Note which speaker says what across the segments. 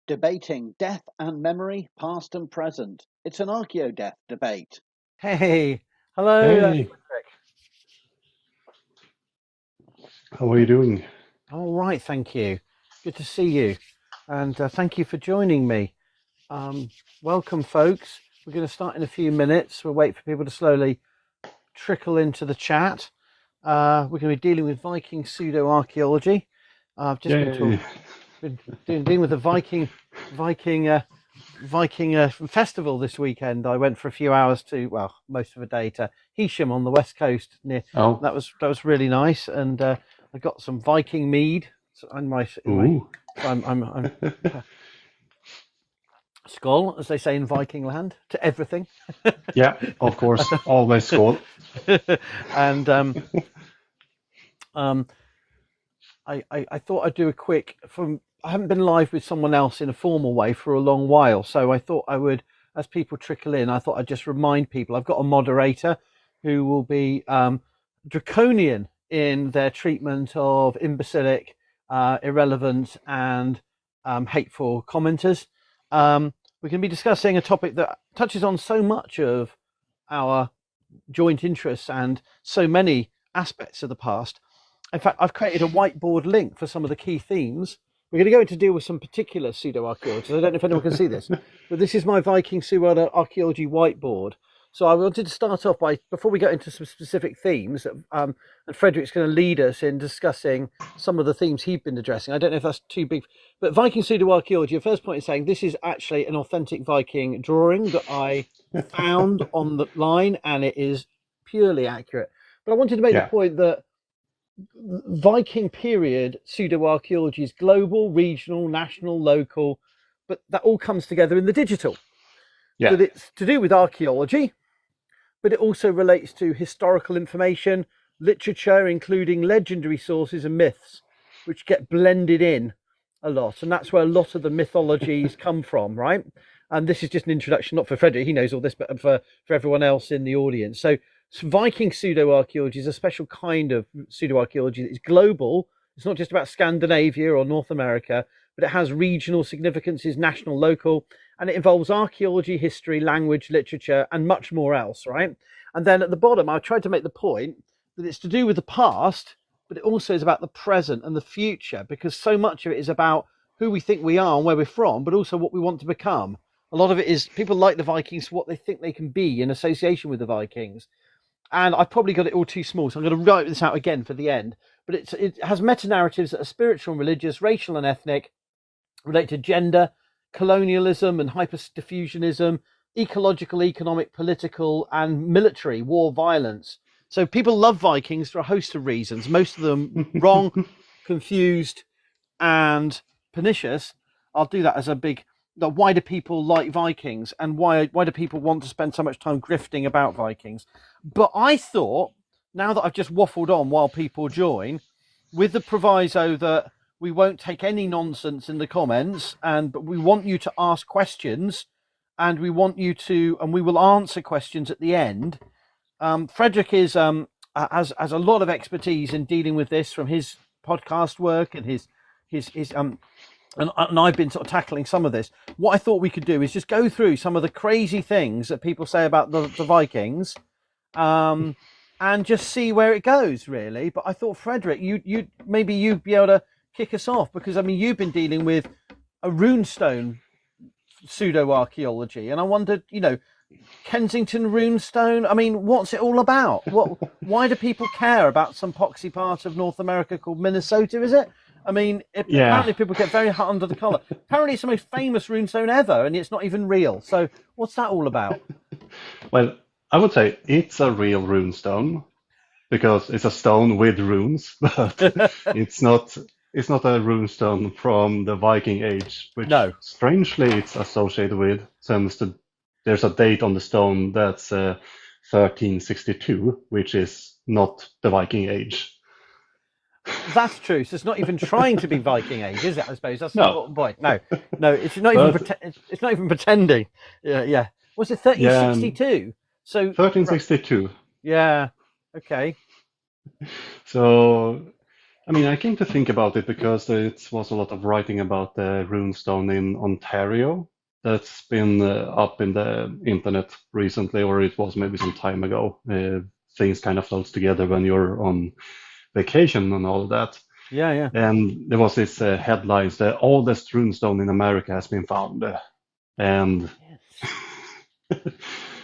Speaker 1: debating death and memory, past and present. It's an archaeo-death debate.
Speaker 2: Hey, hello,
Speaker 3: Hey,
Speaker 2: Fredrik.
Speaker 3: how are you doing?
Speaker 2: All right, thank you. Good to see you, and thank you for joining me. Welcome, folks. We're going to start in a few minutes. We'll wait for people to slowly trickle into the chat. We're going to be dealing with Viking pseudoarchaeology. I've just
Speaker 3: Yay.
Speaker 2: been dealing with the Viking festival this weekend. I went for a few hours to, well, most of a day to Heysham on the west coast.
Speaker 3: Oh,
Speaker 2: That was really nice, and I got some Viking mead in my
Speaker 3: ooh.
Speaker 2: so I'm skull, as they say in Viking land, to everything.
Speaker 3: Yeah, of course, always score.
Speaker 2: And um, I thought I'd do a quick from. I haven't been live with someone else in a formal way for a long while, so I thought I would, as people trickle in, I thought I'd just remind people. I've got a moderator who will be draconian in their treatment of imbecilic, irrelevant, and hateful commenters. We're going to be discussing a topic that touches on so much of our joint interests and so many aspects of the past. In fact, I've created a whiteboard link for some of the key themes. We're going to go into deal with some particular pseudo-archaeologists. I don't know if anyone can see this, but this is my Viking pseudo-archaeology whiteboard. So I wanted to start off by, before we get into some specific themes, and Fredrik's going to lead us in discussing some of the themes he's been addressing. I don't know if that's too big, but Viking pseudo-archaeology, the first point is saying this is actually an authentic Viking drawing that I found on the line, and it is purely accurate. But I wanted to make the
Speaker 3: Yeah,
Speaker 2: point that Viking period pseudo-archaeology is global, regional, national, local, but that all comes together in the digital.
Speaker 3: yeah,
Speaker 2: That it's to do with archaeology, but it also relates to historical information, literature, including legendary sources and myths, which get blended in a lot. And that's where a lot of the mythologies come from, right? And this is just an introduction, not for Fredrik, he knows all this, but for everyone else in the audience. So Viking pseudo-archaeology is a special kind of pseudo-archaeology that is global. It's not just about Scandinavia or North America, but it has regional significances, national, local, and it involves archaeology, history, language, literature, and much more else, right? And then at the bottom, I tried to make the point that it's to do with the past, but it also is about the present and the future, because so much of it is about who we think we are and where we're from, but also what we want to become. A lot of it is people like the Vikings for what they think they can be in association with the Vikings. And I've probably got it all too small, so I'm going to write this out again for the end. But it has meta-narratives that are spiritual and religious, racial and ethnic, relate to gender, colonialism and hyper-diffusionism, ecological, economic, political, and military war violence. So people love Vikings for a host of reasons, most of them wrong, confused, and pernicious. I'll do that as a big. Why do people like Vikings, and why do people want to spend so much time grifting about Vikings? But I thought, now that I've just waffled on while people join, with the proviso that we won't take any nonsense in the comments, but we want you to ask questions, and we will answer questions at the end. Fredrik has a lot of expertise in dealing with this from his podcast work and his and I've been sort of tackling some of this. What I thought we could do is just go through some of the crazy things that people say about the Vikings, and just see where it goes, really. But I thought, Fredrik, you'd be able to kick us off, because I mean you've been dealing with a runestone pseudo-archaeology, and I wondered, Kensington runestone. I mean, what's it all about? Why do people care about some poxy part of North America called Minnesota? Is it? I mean,
Speaker 3: yeah.
Speaker 2: apparently people get very hot under the collar. Apparently it's the most famous runestone ever, and it's not even real. So what's that all about?
Speaker 3: Well, I would say it's a real rune stone because it's a stone with runes, but it's not. It's not a rune stone from the Viking Age, which
Speaker 2: No.
Speaker 3: strangely it's associated with, since there's a date on the stone that's 1362, which is not the Viking Age.
Speaker 2: That's true. So it's not even trying to be Viking Age, is it? I suppose that's the
Speaker 3: No,
Speaker 2: important point. No, it's not even.
Speaker 3: but
Speaker 2: It's not even pretending. Yeah. Was it 1362? So
Speaker 3: 1362.
Speaker 2: yeah. Okay.
Speaker 3: So I mean, I came to think about it because there was a lot of writing about the runestone in Ontario that's been up in the internet recently, or it was maybe some time ago. Things kind of floats together when you're on vacation and all of that.
Speaker 2: Yeah, yeah.
Speaker 3: And there was this headlines: the oldest runestone in America has been found, and
Speaker 2: Yes.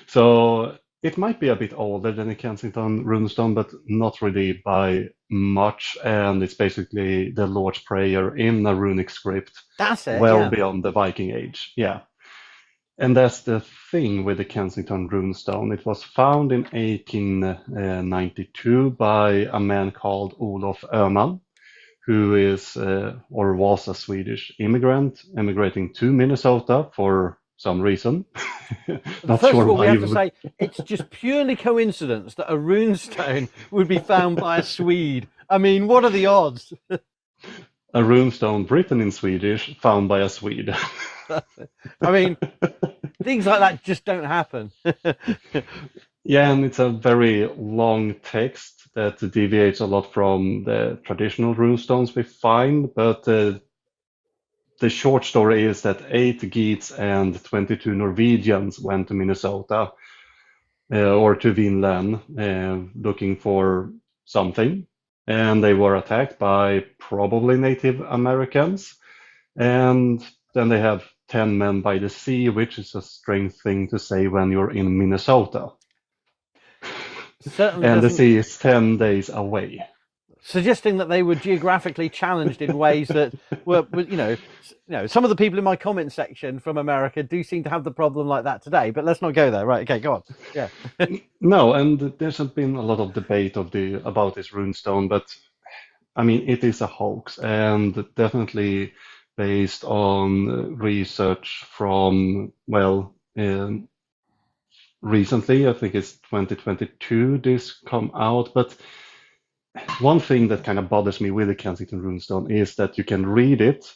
Speaker 3: so it might be a bit older than the Kensington runestone, but not really by much. And it's basically the Lord's Prayer in a runic script,
Speaker 2: That's it.
Speaker 3: well
Speaker 2: Yeah.
Speaker 3: beyond the Viking Age. Yeah. And that's the thing with the Kensington runestone. It was found in 1892 by a man called Olof Öhman, who is or was a Swedish immigrant immigrating to Minnesota for some reason. Not
Speaker 2: First
Speaker 3: sure
Speaker 2: of all, we
Speaker 3: why he
Speaker 2: have to
Speaker 3: would.
Speaker 2: say it's just purely coincidence that a runestone would be found by a Swede. I mean, what are the odds?
Speaker 3: A runestone written in Swedish found by a Swede.
Speaker 2: I mean, things like that just don't happen.
Speaker 3: Yeah, and it's a very long text that deviates a lot from the traditional runestones we find, but the short story is that 8 Geats and 22 Norwegians went to Minnesota or to Vinland looking for something, and they were attacked by probably Native Americans. And then they have 10 men by the sea, which is a strange thing to say when you're in Minnesota.
Speaker 2: Certainly
Speaker 3: And the
Speaker 2: doesn't,
Speaker 3: sea is 10 days away.
Speaker 2: suggesting that they were geographically challenged in ways that were, some of the people in my comment section from America do seem to have the problem like that today. But let's not go there. Right? Okay, go on. Yeah.
Speaker 3: No, and there's been a lot of debate about this runestone, but I mean, it is a hoax and definitely based on research from, well, recently, I think it's 2022, this come out. But one thing that kind of bothers me with the Kensington runestone is that you can read it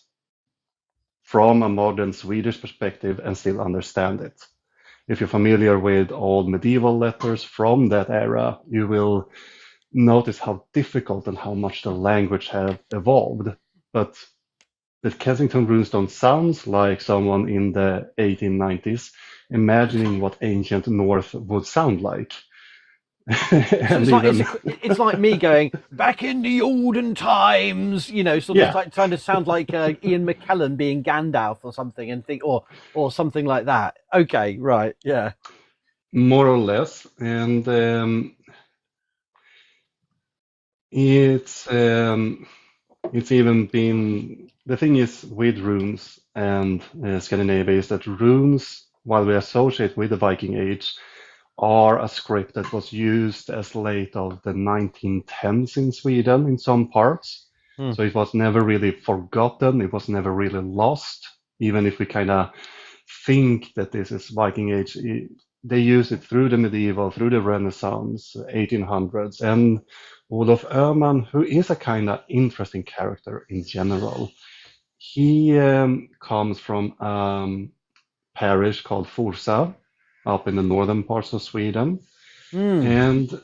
Speaker 3: from a modern Swedish perspective and still understand it. If you're familiar with old medieval letters from that era, you will notice how difficult and how much the language have evolved. But the Kensington runestone sounds like someone in the 1890s imagining what ancient North would sound like.
Speaker 2: So
Speaker 3: And
Speaker 2: it's like
Speaker 3: even
Speaker 2: it's like me going back in the olden times, sort of
Speaker 3: yeah,
Speaker 2: trying to sound like Ian McKellen being Gandalf or something, and think or something like that. Okay, right, yeah.
Speaker 3: more or less. And it's it's even been the thing is with runes and Scandinavia is that runes, while we associate with the Viking Age, are a script that was used as late of the 1910s in Sweden in some parts.
Speaker 2: Hmm.
Speaker 3: So it was never really forgotten. It was never really lost. Even if we kind of think that this is Viking Age, they use it through the medieval, through the Renaissance, 1800s, and Olof Öhman, who is a kind of interesting character in general. He comes from parish called Forsa up in the northern parts of Sweden.
Speaker 2: Mm.
Speaker 3: And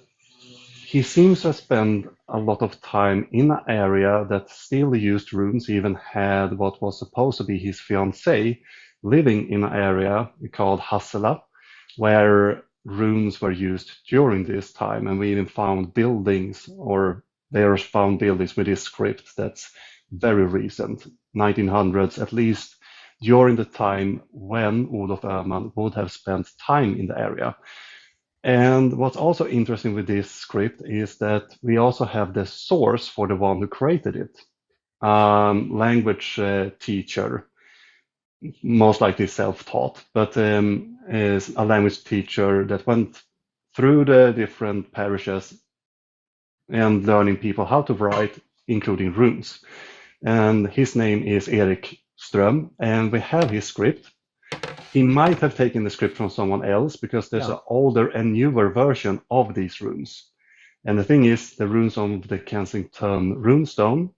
Speaker 3: he seems to have spent a lot of time in an area that still used runes, he even had what was supposed to be his fiancée living in an area called Hassela, where runes were used during this time. And we even found buildings, or there found buildings with this script that's very recent, 1900s at least, during the time when Olof Öhman would have spent time in the area. And what's also interesting with this script is that we also have the source for the one who created it. Language teacher, most likely self-taught, but is a language teacher that went through the different parishes and learning people how to write, including runes. And his name is Erik Ström, and we have his script. He might have taken the script from someone else because there's
Speaker 2: Yeah.
Speaker 3: an older and newer version of these runes. And the thing is, the runes on the Kensington runestone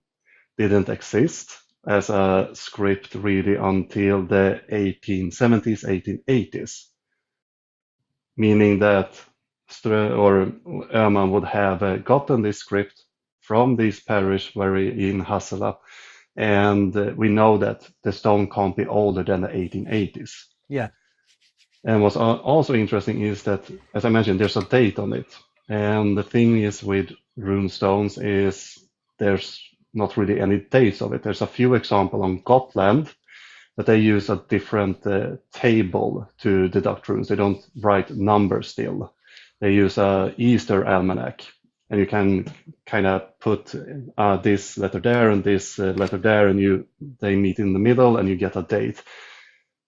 Speaker 3: didn't exist as a script really until the 1870s, 1880s, meaning that Öhman would have gotten this script from this parish very in Hassela, and we know that the stone can't be older than the 1880s.
Speaker 2: Yeah.
Speaker 3: And what's also interesting is that, as I mentioned, there's a date on it. And the thing is with rune stones is there's not really any dates of it. There's a few examples on Gotland, but they use a different table to deduct runes. They don't write numbers still. They use a Easter almanac, and you can kind of put this letter there and this letter there, and they meet in the middle, and you get a date.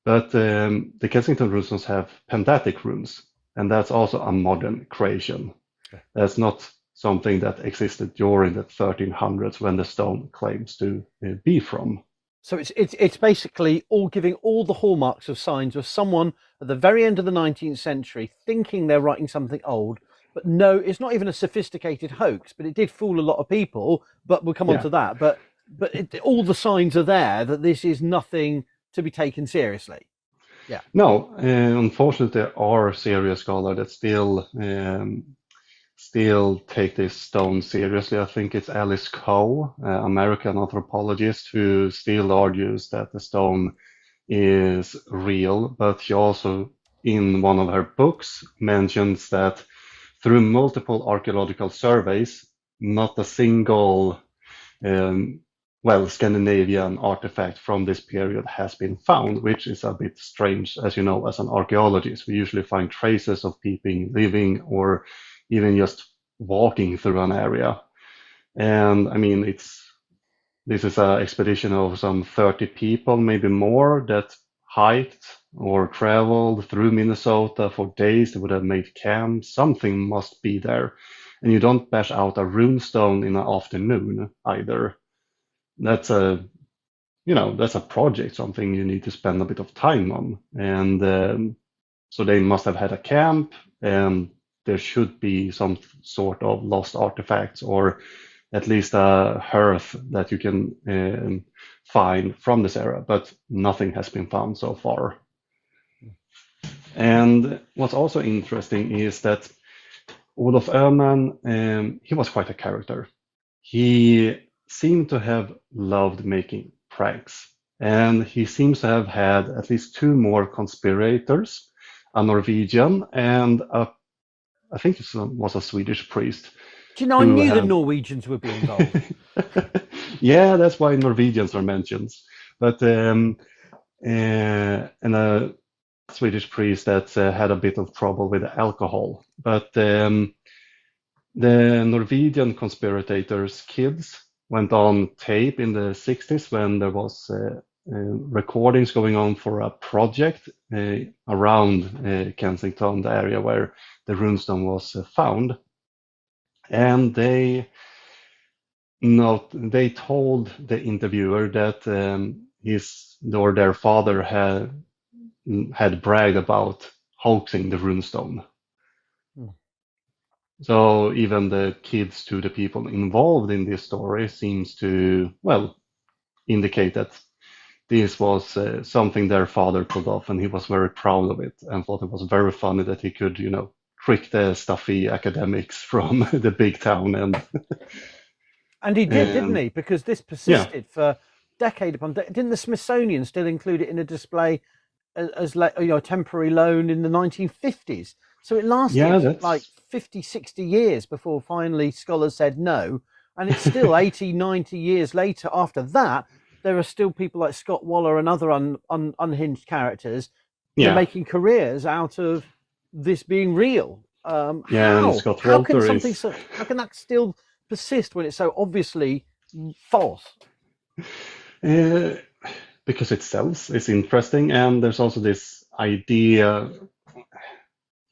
Speaker 3: But the Kensington runestones have pentattic runes, and that's also a modern creation. That's not something that existed during the 1300s when the stone claims to be from.
Speaker 2: So it's basically all giving all the hallmarks of signs of someone at the very end of the 19th century thinking they're writing something old, but no, it's not even a sophisticated hoax, but it did fool a lot of people. But we'll come on to that. But all the signs are there that this is nothing to be taken seriously. Yeah.
Speaker 3: No, unfortunately, there are serious scholars that still take this stone seriously. I think it's Alice Coe, American anthropologist, who still argues that the stone is real, but she also, in one of her books, mentions that through multiple archaeological surveys, not a single Scandinavian artifact from this period has been found, which is a bit strange. As you know, as an archaeologist, we usually find traces of people living or even just walking through an area. And I mean, this is an expedition of some 30 people, maybe more, that hiked or traveled through Minnesota for days. They would have made camp. Something must be there. And you don't bash out a rune stone in an afternoon either. That's a project, something you need to spend a bit of time on. And so they must have had a camp, and there should be some sort of lost artifacts, or at least a hearth that you can find from this era, but nothing has been found so far. And what's also interesting is that Olof Öhman, he was quite a character. He seemed to have loved making pranks, and he seems to have had at least two more conspirators, a Norwegian and I think it was a Swedish priest.
Speaker 2: Do you know, I knew the Norwegians would be involved.
Speaker 3: Yeah, that's why Norwegians are mentioned. But and a Swedish priest that had a bit of trouble with alcohol. But the Norwegian conspirators' kids went on tape in the 60s when there was recordings going on for a project around Kensington, the area where the runestone was found. And they told the interviewer that their father had bragged about hoaxing the runestone. So even the kids to the people involved in this story seems to, indicate that this was something their father pulled off, and he was very proud of it and thought it was very funny that he could, trick the stuffy academics from the big town.
Speaker 2: And he did, didn't he? Because this persisted for decade upon decade. Didn't the Smithsonian still include it in a display as a temporary loan in the 1950s? So it lasted like 50, 60 years before finally scholars said no. And it's still 80, 90 years later after that, there are still people like Scott Waller and other unhinged characters making careers out of this being real. How can that still persist when it's so obviously false?
Speaker 3: Because it sells. It's interesting, and there's also this idea.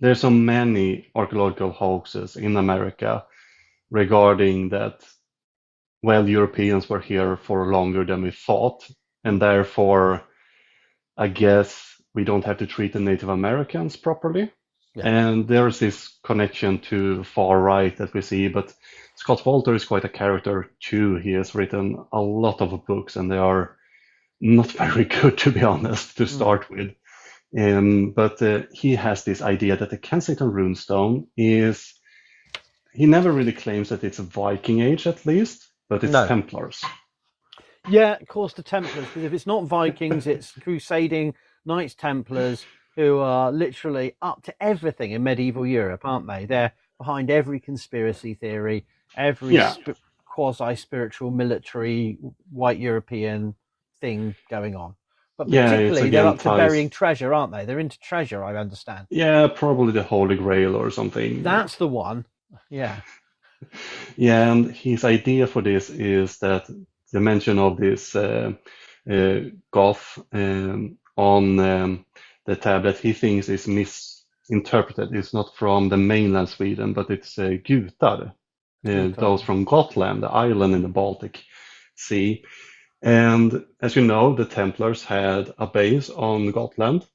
Speaker 3: There's so many archaeological hoaxes in America regarding that, Europeans were here for longer than we thought, and therefore, I guess we don't have to treat the Native Americans properly. Yeah. And there's this connection to far right that we see, but Scott Walter is quite a character too. He has written a lot of books, and they are not very good, to be honest, to start with. But he has this idea that the Kensington runestone is he never really claims that it's a Viking Age, at least, but it's
Speaker 2: No.
Speaker 3: Templars.
Speaker 2: Yeah, of course, the Templars, because if it's not Vikings, it's crusading Knights Templars who are literally up to everything in medieval Europe, aren't they? They're behind every conspiracy theory, every
Speaker 3: Yeah,
Speaker 2: quasi-spiritual military white European thing going on. But
Speaker 3: yeah, it's
Speaker 2: particularly, they're
Speaker 3: again
Speaker 2: up to burying
Speaker 3: ties.
Speaker 2: treasure, aren't they? They're into treasure, I understand.
Speaker 3: Yeah, probably the Holy Grail or something.
Speaker 2: That's the one. Yeah.
Speaker 3: Yeah, and his idea for this is that the mention of this Goth on the tablet he thinks is misinterpreted. It's not from the mainland Sweden, but it's Gutar, those from Gotland, the island in the Baltic Sea. And as you know, the Templars had a base on Gotland.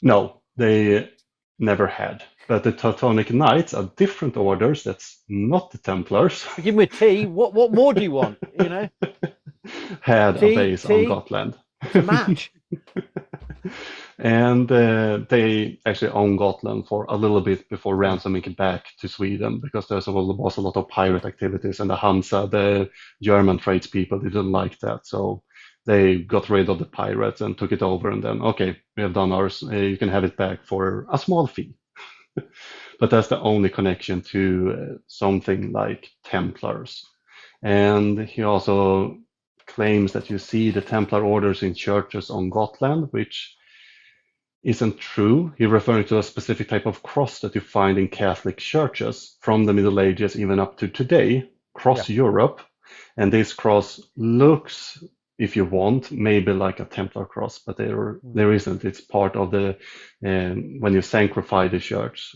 Speaker 3: No, they never had. But the Teutonic Knights are different orders. That's not the Templars.
Speaker 2: Give me a tea. What more do you want? You know,
Speaker 3: Had a base on
Speaker 2: tea.
Speaker 3: Gotland.
Speaker 2: It's a match.
Speaker 3: And they actually owned Gotland for a little bit before ransoming it back to Sweden because there was a lot of pirate activities, and the Hansa, the German tradespeople, didn't like that. So they got rid of the pirates and took it over, and then, okay, we have done ours. You can have it back for a small fee. But that's the only connection to something like Templars. And he also claims that you see the Templar orders in churches on Gotland, which isn't true. He's referring to a specific type of cross that you find in Catholic churches from the Middle Ages even up to today, across Europe. And this cross looks, if you want, maybe like a Templar cross, but there isn't. It's part of the, when you sanctify the church,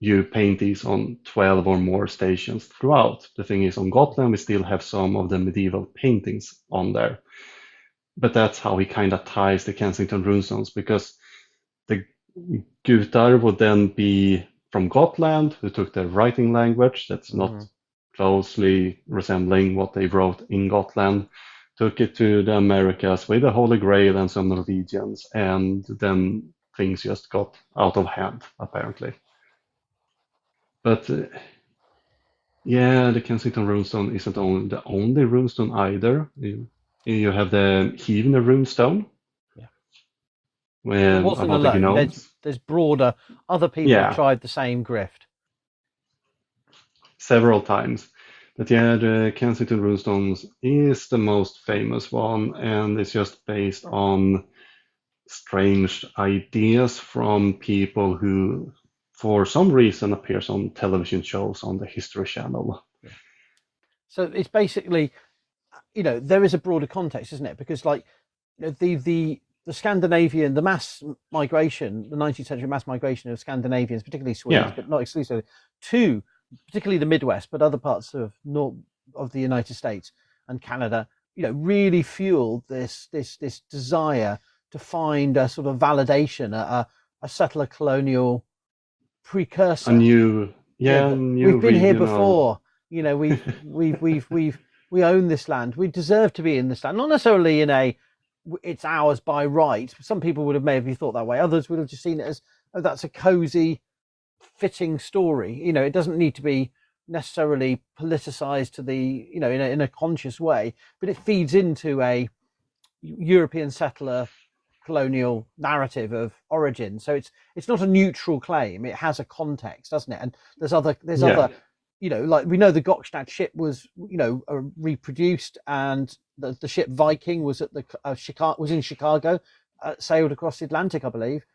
Speaker 3: you paint these on 12 or more stations throughout. The thing is, on Gotland, we still have some of the medieval paintings on there. But that's how he kind of ties the Kensington runestones, because the Gutar would then be from Gotland, who took the writing language that's not closely resembling what they wrote in Gotland, took it to the Americas with the Holy Grail and some Norwegians, and then things just got out of hand, apparently. But yeah, the Kensington runestone isn't the only runestone either. You have the Hivne runestone.
Speaker 2: Yeah.
Speaker 3: It
Speaker 2: wasn't alone. There's broader. Other people have tried the same grift
Speaker 3: several times. But yeah, the Kensington runestones is the most famous one, and it's just based on strange ideas from people who, for some reason, appears on television shows on the History Channel.
Speaker 2: Yeah. So it's basically, there is a broader context, isn't it? Because like the Scandinavian, the mass migration, the 19th century mass migration of Scandinavians, particularly Swedes, but not exclusively, to particularly the Midwest, but other parts of the United States and Canada, really fueled this desire to find a sort of validation, a settler colonial precursor.
Speaker 3: We've
Speaker 2: been here before. We own this land. We deserve to be in this land. Not necessarily in it's ours by right. Some people would have maybe thought that way. Others would have just seen it as, oh, that's a cozy, fitting story. It doesn't need to be necessarily politicized to the, in a conscious way, but it feeds into a European settler colonial narrative of origin. So it's not a neutral claim. It has a context, doesn't it? And there's other, like we know the Gokstad ship was, reproduced, and the ship Viking was at the was in Chicago, sailed across the Atlantic, I believe.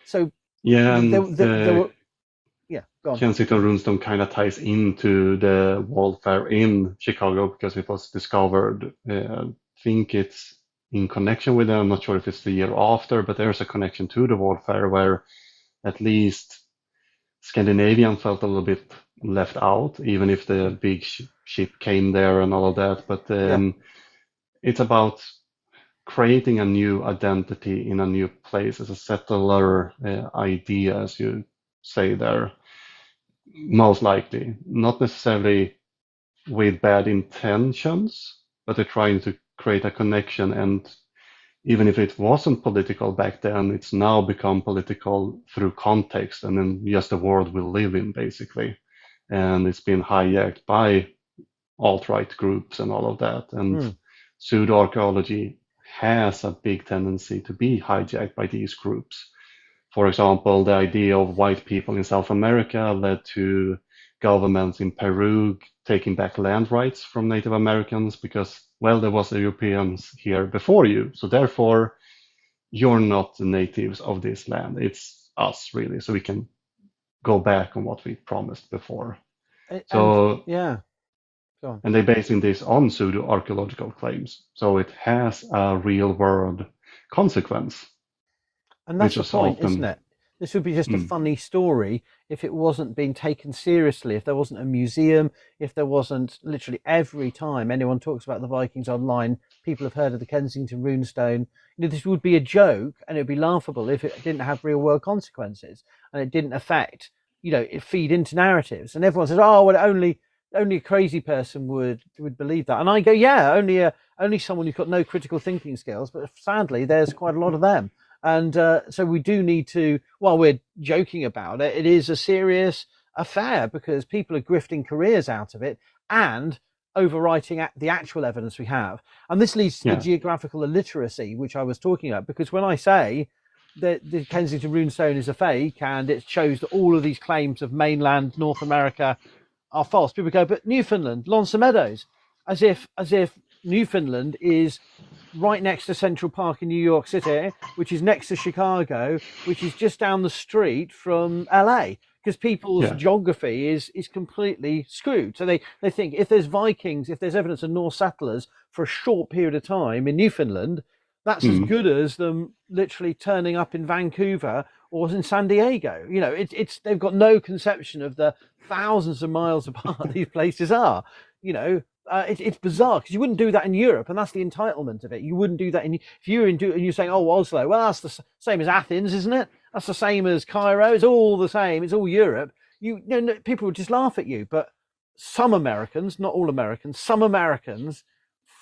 Speaker 2: So go on.
Speaker 3: Kensington runestone kind of ties into the World Fair in Chicago because it was discovered. I think it's in connection with it. I'm not sure if it's the year after, but there's a connection to the World Fair where at least Scandinavian felt a little bit left out, even if the big ship came there and all of that. But it's about creating a new identity in a new place as a settler idea, as you say there. Most likely, not necessarily with bad intentions, but they're trying to create a connection. And even if it wasn't political back then, it's now become political through context and then just the world we live in, basically. and it's been hijacked by alt-right groups and all of that. And pseudoarchaeology has a big tendency to be hijacked by these groups. For example, the idea of white people in South America led to governments in Peru taking back land rights from Native Americans because, well, there was Europeans here before you, so therefore you're not the natives of this land. It's us, really, so we can go back on what we promised before.
Speaker 2: And yeah, go on.
Speaker 3: And they're basing this on pseudo-archaeological claims. So it has a real-world consequence.
Speaker 2: And that's
Speaker 3: which
Speaker 2: the
Speaker 3: is
Speaker 2: point,
Speaker 3: often,
Speaker 2: isn't it? This would be just a funny story if it wasn't being taken seriously, if there wasn't a museum, if there wasn't literally every time anyone talks about the Vikings online, people have heard of the Kensington runestone. This would be a joke and it would be laughable if it didn't have real world consequences and it didn't affect, it feed into narratives. And everyone says, oh, well, only a crazy person would believe that. And I go, yeah, only someone who's got no critical thinking skills. But sadly, there's quite a lot of them. And so we do need to, while we're joking about it, it is a serious affair because people are grifting careers out of it and overwriting the actual evidence we have. And this leads to the geographical illiteracy, which I was talking about, because when I say that the Kensington runestone is a fake and it shows that all of these claims of mainland North America are false, people go, but Newfoundland, Lonson Meadows, as if Newfoundland is right next to Central Park in New York City, which is next to Chicago, which is just down the street from LA, because people's geography is completely screwed. So they think if there's Vikings, if there's evidence of Norse settlers for a short period of time in Newfoundland, that's as good as them literally turning up in Vancouver or in San Diego. It's they've got no conception of the thousands of miles apart these places are. It's bizarre because you wouldn't do that in Europe, and that's the entitlement of it. You wouldn't do that if you're and you're saying, "Oh, Oslo." Well, that's the same as Athens, isn't it? That's the same as Cairo. It's all the same. It's all Europe. People would just laugh at you. But some Americans, not all Americans, some Americans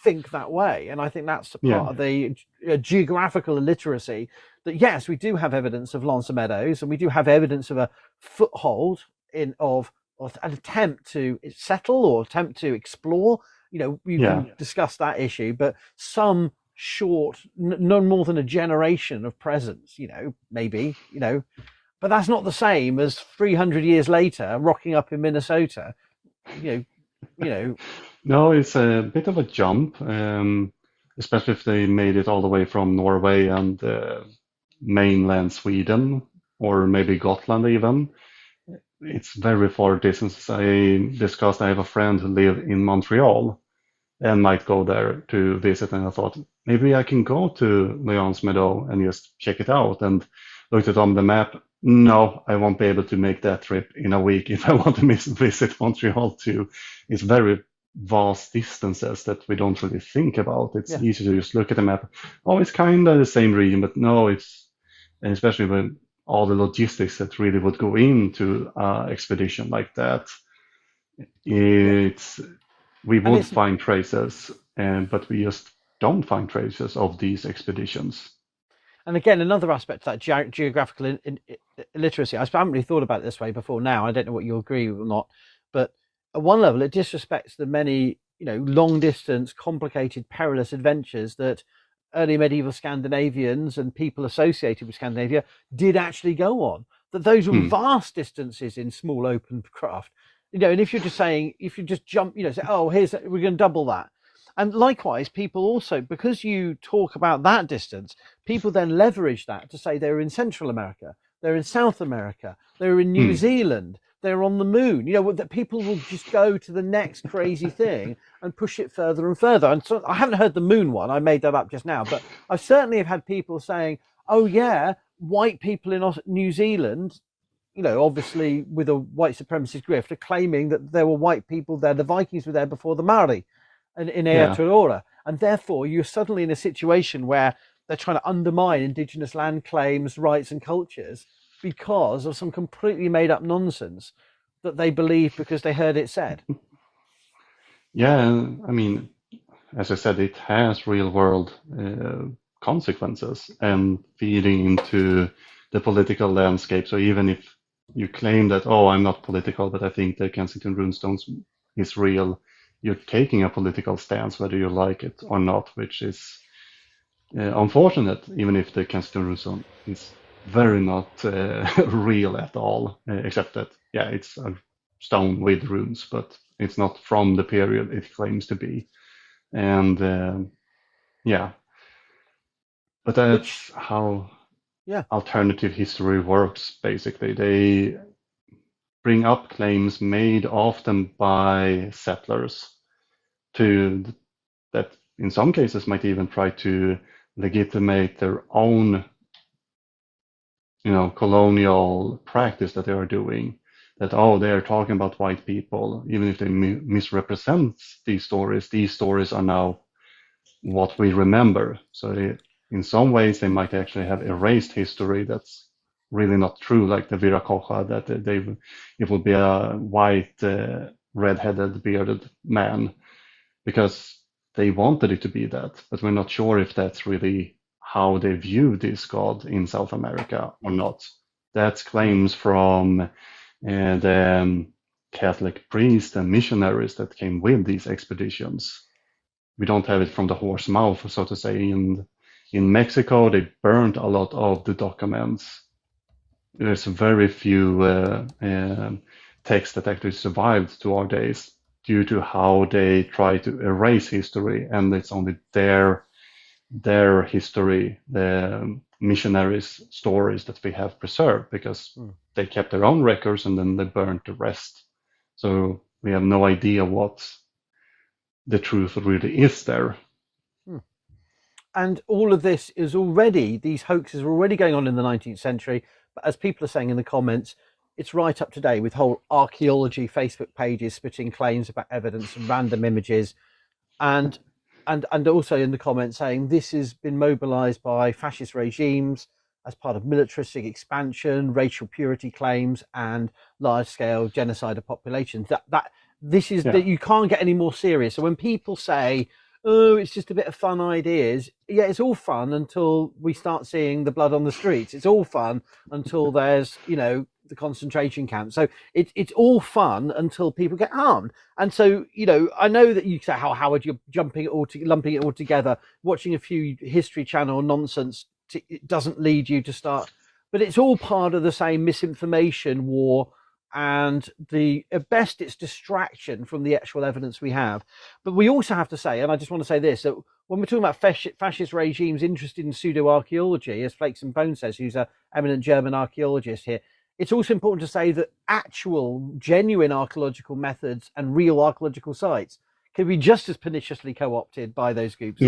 Speaker 2: think that way, and I think that's part of the geographical illiteracy. That yes, we do have evidence of Lonson Meadows, and we do have evidence of a foothold of an attempt to settle or attempt to explore. You can discuss that issue, but some short, no more than a generation of presence, maybe, but that's not the same as 300 years later rocking up in Minnesota,
Speaker 3: No, it's a bit of a jump, especially if they made it all the way from Norway and mainland Sweden, or maybe Gotland even. It's very far distance. I discussed, I have a friend who lives in Montreal and might go there to visit. And I thought, maybe I can go to Leon's Meadow and just check it out. And looked at on the map. No, I won't be able to make that trip in a week if I want to visit Montreal too. It's very vast distances that we don't really think about. It's easy to just look at the map. Oh, it's kind of the same region, but no, and especially when all the logistics that really would go into an expedition like that. We would find traces, but we just don't find traces of these expeditions.
Speaker 2: And again, another aspect of that geographical illiteracy, I haven't really thought about it this way before now. I don't know what you agree with or not, but at one level, it disrespects the many, long distance, complicated, perilous adventures that early medieval Scandinavians and people associated with Scandinavia did actually go on. That those were vast distances in small open craft. And if you're just saying, if you just jump, say, oh, we're going to double that. And likewise, people also, because you talk about that distance, people then leverage that to say they're in Central America, they're in South America, they're in New Zealand, they're on the moon. That people will just go to the next crazy thing and push it further and further. And so I haven't heard the moon one. I made that up just now, but I certainly have had people saying, oh yeah, white people in New Zealand, obviously with a white supremacist grift, are claiming that there were white people there. The Vikings were there before the Maori in Aotearoa. And therefore you're suddenly in a situation where they're trying to undermine indigenous land claims, rights and cultures because of some completely made up nonsense that they believe because they heard it said.
Speaker 3: Yeah, I mean, as I said, it has real world consequences and feeding into the political landscape. So even if you claim that, oh, I'm not political, but I think the Kensington Runestones is real, you're taking a political stance whether you like it or not, which is unfortunate, even if the Kensington Runestone is very not real at all, except that, yeah, it's a stone with runes, but it's not from the period it claims to be. And yeah, but that's
Speaker 2: Which,
Speaker 3: how
Speaker 2: yeah,
Speaker 3: alternative history works, basically. They bring up claims made often by settlers to that in some cases might even try to legitimate their own, colonial practice that they are doing. That, oh, they are talking about white people, even if they misrepresent these stories are now what we remember. So in some ways, they might actually have erased history that's really not true, like the Viracocha, that it would be a white, red-headed, bearded man, because they wanted it to be that, but we're not sure if that's really how they view this god in South America or not. That's claims from the Catholic priests and missionaries that came with these expeditions. We don't have it from the horse's mouth, so to say. In Mexico, they burned a lot of the documents. There's very few texts that actually survived to our days due to how they try to erase history, and it's only their history, the missionaries' stories that we have preserved, because they kept their own records and then they burned the rest. So we have no idea what the truth really is there.
Speaker 2: and all of this is already, these hoaxes are already going on in the 19th century. But as people are saying in the comments, it's right up to date with whole archaeology Facebook pages spitting claims about evidence and random images, and and also in the comments saying this has been mobilized by fascist regimes as part of militaristic expansion, racial purity claims, and large-scale genocide of populations. That this is that you can't get any more serious. So when people say, oh, it's just a bit of fun ideas. Yeah, it's all fun until we start seeing the blood on the streets. It's all fun until there's, the concentration camp. So it's all fun until people get harmed. And so, I know that you say, how Howard, you're lumping it all together, watching a few History Channel nonsense. It doesn't lead you to start, but it's all part of the same misinformation war. And at best, it's distraction from the actual evidence we have. But we also have to say, and I just want to say this, that when we're talking about fascist regimes interested in pseudoarchaeology, as Flakes and Bones says, who's an eminent German archaeologist here, it's also important to say that actual, genuine archaeological methods and real archaeological sites can be just as perniciously co-opted by those groups.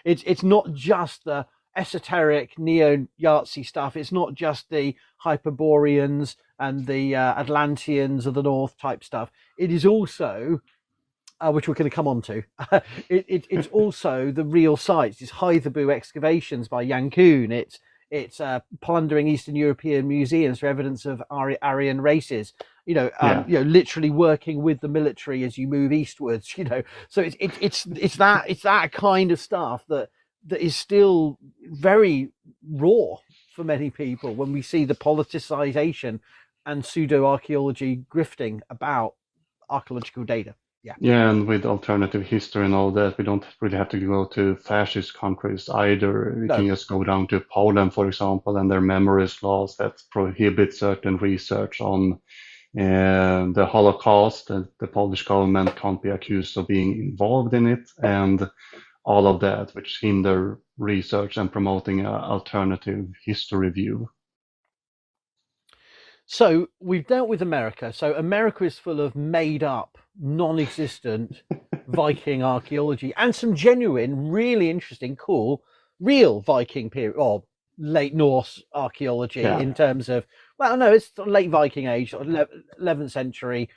Speaker 2: It's not just the esoteric neo-Yahtzee stuff. It's not just the Hyperboreans and the Atlanteans of the North type stuff. It is also, which we're going to come on to, it's also the real sites. It's Hythabu excavations by Yankoon. It's plundering Eastern European museums for evidence of Aryan races. Literally working with the military as you move eastwards. So it's that kind of stuff that is still very raw for many people when we see the politicization and pseudo-archaeology grifting about archaeological data.
Speaker 3: Yeah, and with alternative history and all that, we don't really have to go to fascist countries either. We can just go down to Poland, for example, and their memories laws that prohibit certain research on the Holocaust. The Polish government can't be accused of being involved in it, and all of that, which hinder research and promoting an alternative history view.
Speaker 2: So we've dealt with America. So America is full of made up, non-existent Viking archaeology and some genuine, really interesting, cool, real Viking period or late Norse archaeology in terms of, well, no, it's late Viking age, 11th century,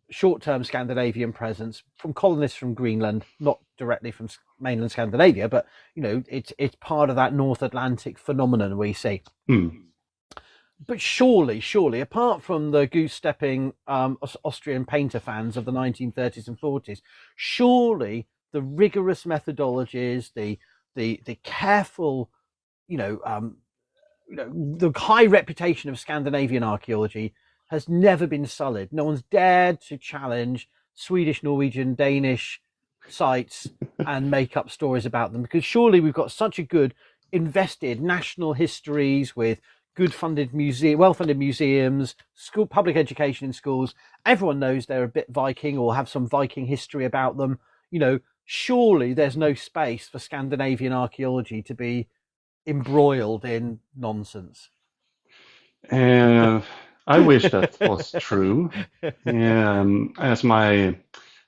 Speaker 2: short-term Scandinavian presence from colonists from Greenland, not directly from mainland Scandinavia, but it's part of that North Atlantic phenomenon we see. But surely, apart from the goose-stepping Austrian painter fans of the 1930s and 40s, surely the rigorous methodologies, the careful, the high reputation of Scandinavian archaeology has never been sullied. No one's dared to challenge Swedish, Norwegian, Danish sites and make up stories about them, because surely we've got such a good invested national histories with well-funded museums, school public education in schools. Everyone knows they're a bit Viking or have some Viking history about them. Surely there's no space for Scandinavian archaeology to be embroiled in nonsense.
Speaker 3: I wish that was true. As my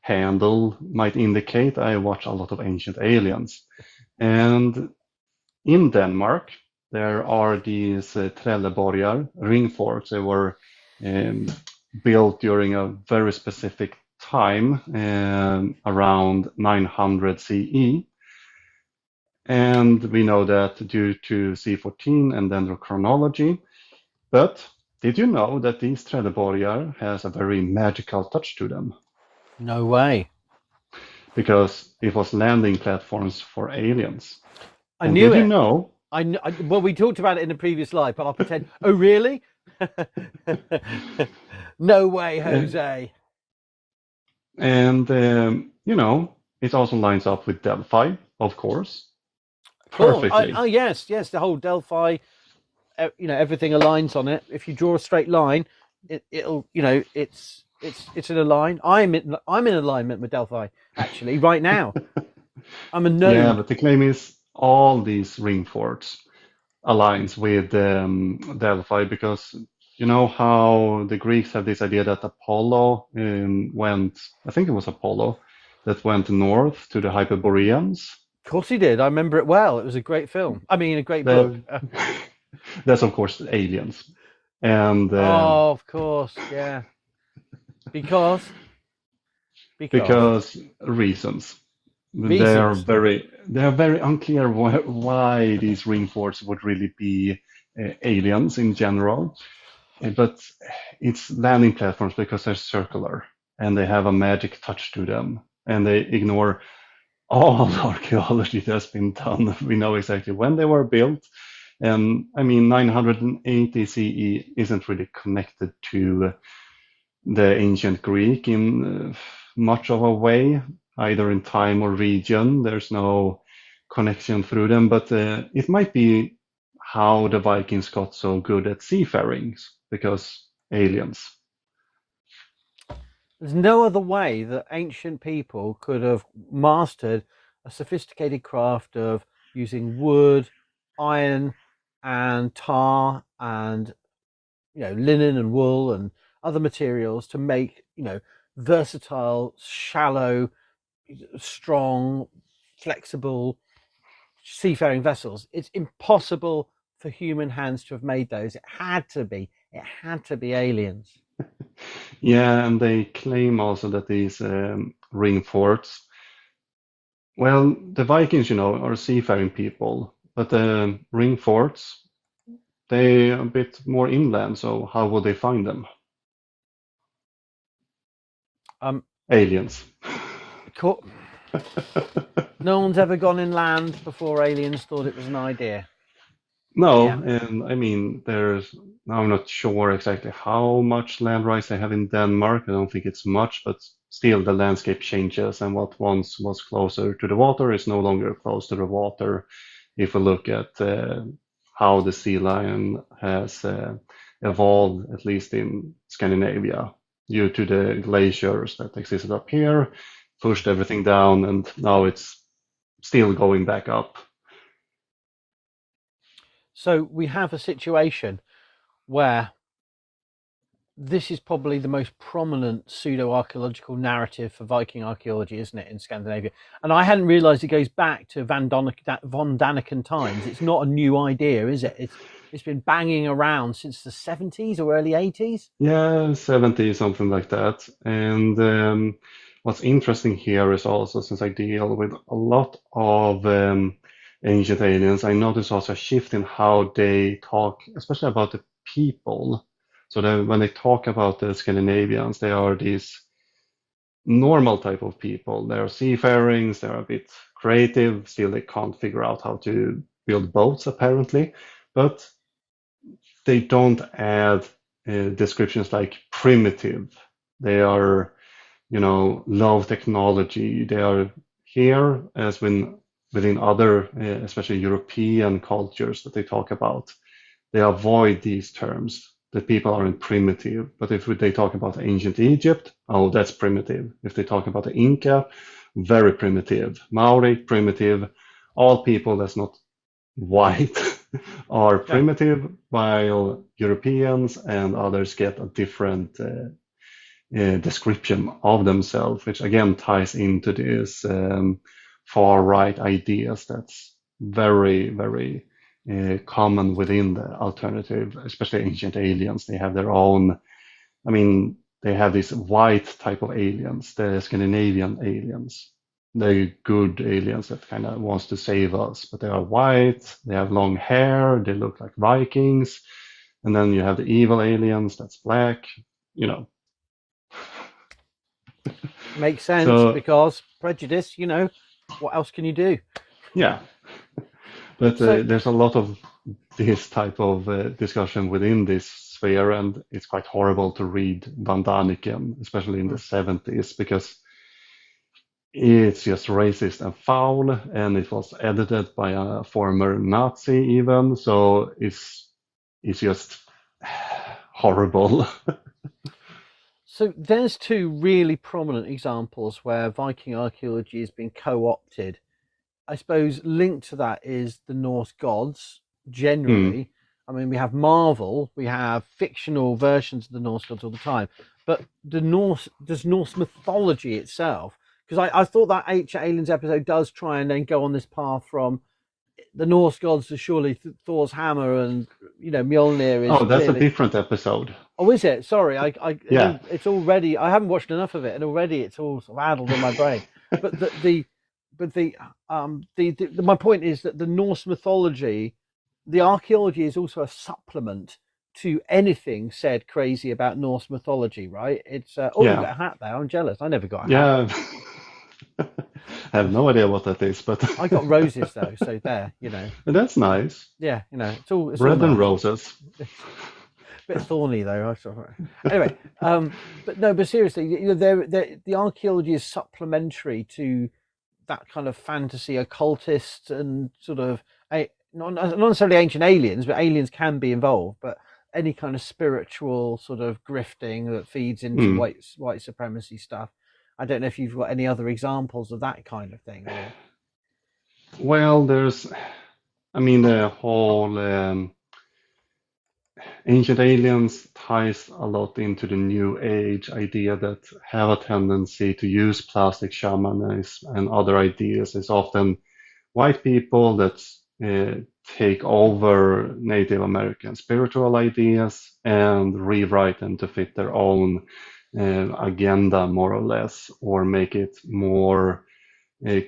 Speaker 3: handle might indicate, I watch a lot of Ancient Aliens. And in Denmark, there are these Trelleborgar ring forts. They were built during a very specific time, around 900 CE. And we know that due to C14 and dendrochronology. But did you know that these Trelleborgar has a very magical touch to them?
Speaker 2: No way.
Speaker 3: Because it was landing platforms for aliens.
Speaker 2: I knew
Speaker 3: did
Speaker 2: it.
Speaker 3: you know?
Speaker 2: Well, we talked about it in the previous live, but I'll pretend. Oh, really? No way, Jose.
Speaker 3: And it also lines up with Delphi, of course.
Speaker 2: Cool.
Speaker 3: Perfectly.
Speaker 2: Yes, the whole Delphi. Everything aligns on it. If you draw a straight line, it'll. It's in a line. I'm in alignment with Delphi actually right now. I'm a node.
Speaker 3: Yeah, but the claim is all these ring forts aligns with Delphi, because you know how the Greeks have this idea that Apollo went, I think it was Apollo, that went north to the Hyperboreans.
Speaker 2: Of course he did. I remember it well. It was a great film. I mean, a great book.
Speaker 3: That's of course aliens. And
Speaker 2: oh, of course, yeah. Because
Speaker 3: reasons. They are very unclear why these ring forts would really be aliens in general. But it's landing platforms because they're circular and they have a magic touch to them, and they ignore all archaeology that's been done. We know exactly when they were built. And I mean, 980 CE isn't really connected to the ancient Greek in much of a way, either in time or region. There's no connection through them, but it might be how the Vikings got so good at seafaring, because aliens.
Speaker 2: There's no other way that ancient people could have mastered a sophisticated craft of using wood, iron, and tar, and linen and wool and other materials to make versatile, shallow, strong, flexible seafaring vessels. It's impossible for human hands to have made those. It had to be aliens.
Speaker 3: Yeah, and they claim also that these ring forts, well, the Vikings, are seafaring people, but the ring forts, they are a bit more inland, so how would they find them? Aliens.
Speaker 2: Cool. No one's ever gone inland before aliens thought it was an idea.
Speaker 3: No, yeah. And I mean, I'm not sure exactly how much land rights they have in Denmark. I don't think it's much, but still the landscape changes, and what once was closer to the water is no longer close to the water. If we look at how the sea lion has evolved, at least in Scandinavia, due to the glaciers that existed up here, pushed everything down, and now it's still going back up.
Speaker 2: So we have a situation where this is probably the most prominent pseudo-archaeological narrative for Viking archaeology, isn't it, in Scandinavia? And I hadn't realised it goes back to von Daniken times. It's not a new idea, is it? It's been banging around since the 70s or early 80s?
Speaker 3: Yeah, 70s, something like that. And what's interesting here is also, since I deal with a lot of ancient aliens, I notice also a shift in how they talk, especially about the people. So that when they talk about the Scandinavians, they are these normal type of people. They are seafarings, they're a bit creative, still they can't figure out how to build boats apparently. But they don't add descriptions like primitive. They are, low technology. They are here as within other, especially European cultures that they talk about. They avoid these terms. That people aren't primitive. But if they talk about ancient Egypt, oh, that's primitive. If they talk about the Inca, very primitive. Maori, primitive. All people that's not white are
Speaker 2: Yeah,
Speaker 3: primitive, while Europeans and others get a different description of themselves, which again ties into this far right ideas that's very, very common within the alternative, especially ancient aliens. They have their own, I mean, they have this white type of aliens, the Scandinavian aliens. They're good aliens that kind of wants to save us, but they are white, they have long hair, they look like Vikings. And then you have the evil aliens, that's black, you know.
Speaker 2: makes sense
Speaker 3: So
Speaker 2: because prejudice. What else can you do?
Speaker 3: yeah, but
Speaker 2: So
Speaker 3: there's a lot of this type of discussion within this sphere, and it's quite horrible to read Van Daniken, especially in the 70s, because it's just racist and foul, and it was edited by a former Nazi even, so it's just horrible.
Speaker 2: So there's two really prominent examples where Viking archaeology has been co-opted. I suppose linked to that is the Norse gods
Speaker 3: Mm.
Speaker 2: generally. I mean, we have Marvel, we have fictional versions of the Norse gods all the time, but does Norse mythology itself, because I thought that Ancient Aliens episode does try and then go on this path from the Norse gods to surely Thor's hammer, and Mjolnir is
Speaker 3: Oh, that's a
Speaker 2: clearly.
Speaker 3: different episode.
Speaker 2: Oh, is it? Sorry,
Speaker 3: Yeah.
Speaker 2: it's already. I haven't watched enough of it, and already it's all sort of addled in my brain. But my point is that the Norse mythology, the archaeology is also a supplement to anything said crazy about Norse mythology, right? It's you
Speaker 3: Yeah.
Speaker 2: got a hat there. I'm jealous. I never got a hat.
Speaker 3: Yeah. I have no idea what that is, but
Speaker 2: I got roses though, so there,
Speaker 3: that's nice.
Speaker 2: yeah, it's all
Speaker 3: Bread and
Speaker 2: nice.
Speaker 3: roses.
Speaker 2: Bit thorny though. Anyway, but seriously, the archaeology is supplementary to that kind of fantasy occultist and sort of not necessarily ancient aliens, but aliens can be involved. But any kind of spiritual sort of grifting that feeds into
Speaker 3: Hmm.
Speaker 2: white supremacy stuff. I don't know if you've got any other examples of that kind of thing. Or...
Speaker 3: Well, the whole Ancient Aliens ties a lot into the New Age idea that have a tendency to use plastic shamanism and other ideas. It's often white people that take over Native American spiritual ideas and rewrite them to fit their own agenda, more or less, or make it more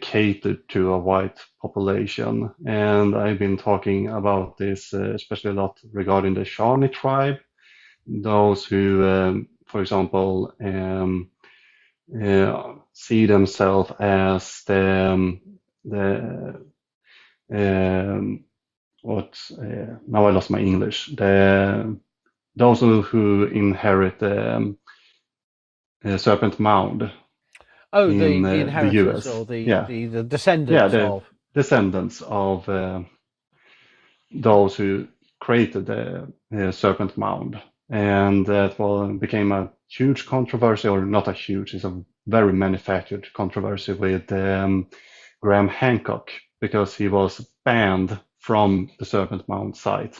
Speaker 3: catered to a white population. And I've been talking about this, especially a lot regarding the Shawnee tribe, those who, for example, see themselves as the what now I lost my English. Those who inherit the Serpent Mound
Speaker 2: Oh,
Speaker 3: in
Speaker 2: the
Speaker 3: the
Speaker 2: inheritors
Speaker 3: US.
Speaker 2: or
Speaker 3: Yeah,
Speaker 2: the
Speaker 3: yeah,
Speaker 2: descendants
Speaker 3: the
Speaker 2: of.
Speaker 3: descendants of those who created the Serpent Mound. And that became a huge controversy, or not a huge, it's a very manufactured controversy with Graham Hancock, because he was banned from the Serpent Mound site.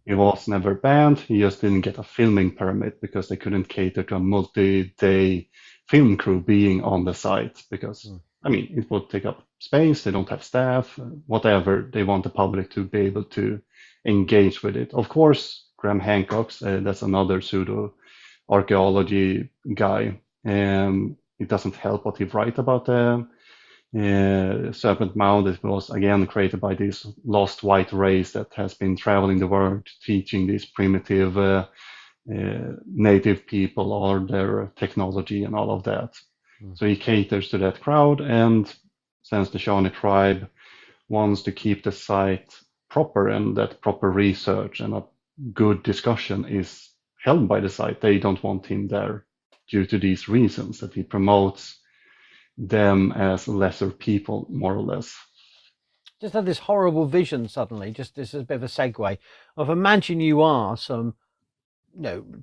Speaker 3: He was never banned, he just didn't get a filming permit because they couldn't cater to a multi-day film crew being on the site because, I mean, it would take up space, they don't have staff, whatever. They want the public to be able to engage with it. Of course, Graham Hancock's, that's another pseudo archaeology guy. It doesn't help what he write about the Serpent Mound. It was again created by this lost white race that has been traveling the world teaching these primitive native people all their technology and all of that. So he caters to that crowd, and since the Shawnee tribe wants to keep the site proper and that proper research and a good discussion is held by the site. They don't want him there due to these reasons, that he promotes them as lesser people, more or less.
Speaker 2: Just had this horrible vision suddenly, just this is a bit of a segue, of imagine you are some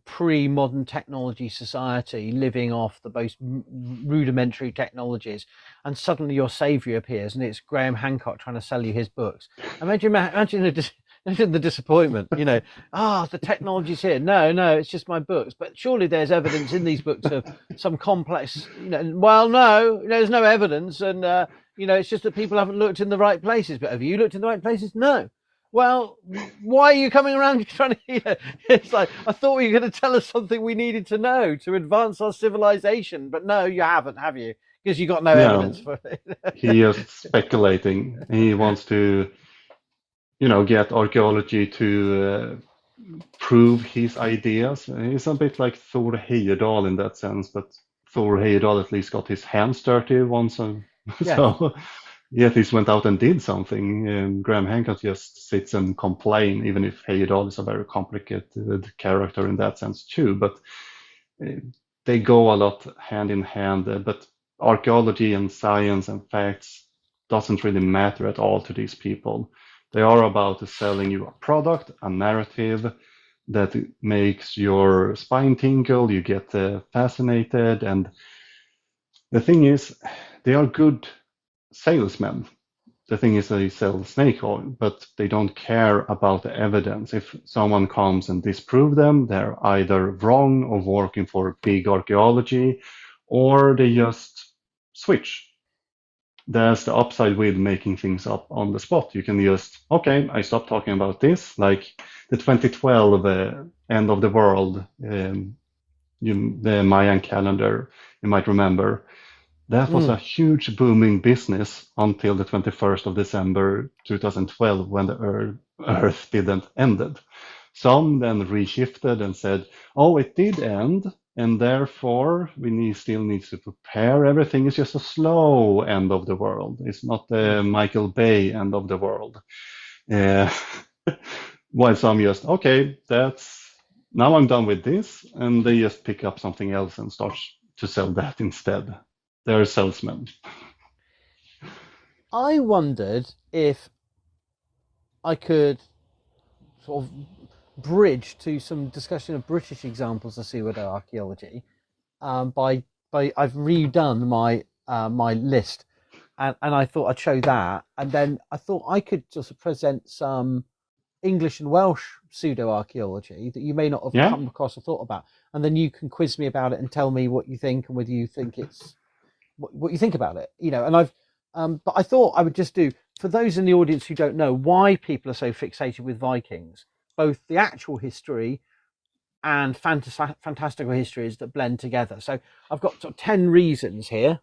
Speaker 2: pre-modern technology society living off the most rudimentary technologies, and suddenly your savior appears and it's Graham Hancock trying to sell you his books. Imagine the disappointment, the technology's here. No, it's just my books. But surely there's evidence in these books of some complex, well, no, there's no evidence. And, it's just that people haven't looked in the right places. But have you looked in the right places? No. Well, why are you coming around trying to, it's like, I thought you were going to tell us something we needed to know to advance our civilization. But no, you haven't, have you? Because you got no evidence for it.
Speaker 3: He is speculating. He wants to, get archaeology to prove his ideas. He's a bit like Thor Heyerdahl in that sense, but Thor Heyerdahl at least got his hands dirty once.
Speaker 2: Yeah.
Speaker 3: So he at least went out and did something. Graham Hancock just sits and complains, even if Heyerdahl is a very complicated character in that sense too. But they go a lot hand in hand. But archaeology and science and facts doesn't really matter at all to these people. They are about selling you a product, a narrative that makes your spine tingle, you get fascinated. And the thing is, they are good salesmen. The thing is, they sell snake oil, but they don't care about the evidence. If someone comes and disprove them, they're either wrong or working for big archaeology, or they just switch. There's the upside with making things up on the spot. You can just, okay, I stopped talking about this, like the 2012 end of the world, the Mayan calendar, you might remember. That was a huge booming business until the 21st of December 2012, when the Earth didn't end. Some then reshifted and said, oh, it did end, and therefore we still need to prepare. Everything is just a slow end of the world. It's not the Michael Bay end of the world. While some just, okay, now I'm done with this, and they just pick up something else and start to sell that instead. They're salesmen.
Speaker 2: I wondered if I could sort of bridge to some discussion of British examples of pseudoarchaeology by I've redone my list, and I thought I'd show that, and then I thought I could just present some English and Welsh pseudoarchaeology that you may not have come across or thought about, and then you can quiz me about it and tell me what you think and whether you think it's what you think about it, and I've but I thought I would just do, for those in the audience who don't know why people are so fixated with Vikings, both the actual history and fantastical histories that blend together. So I've got sort of 10 reasons here.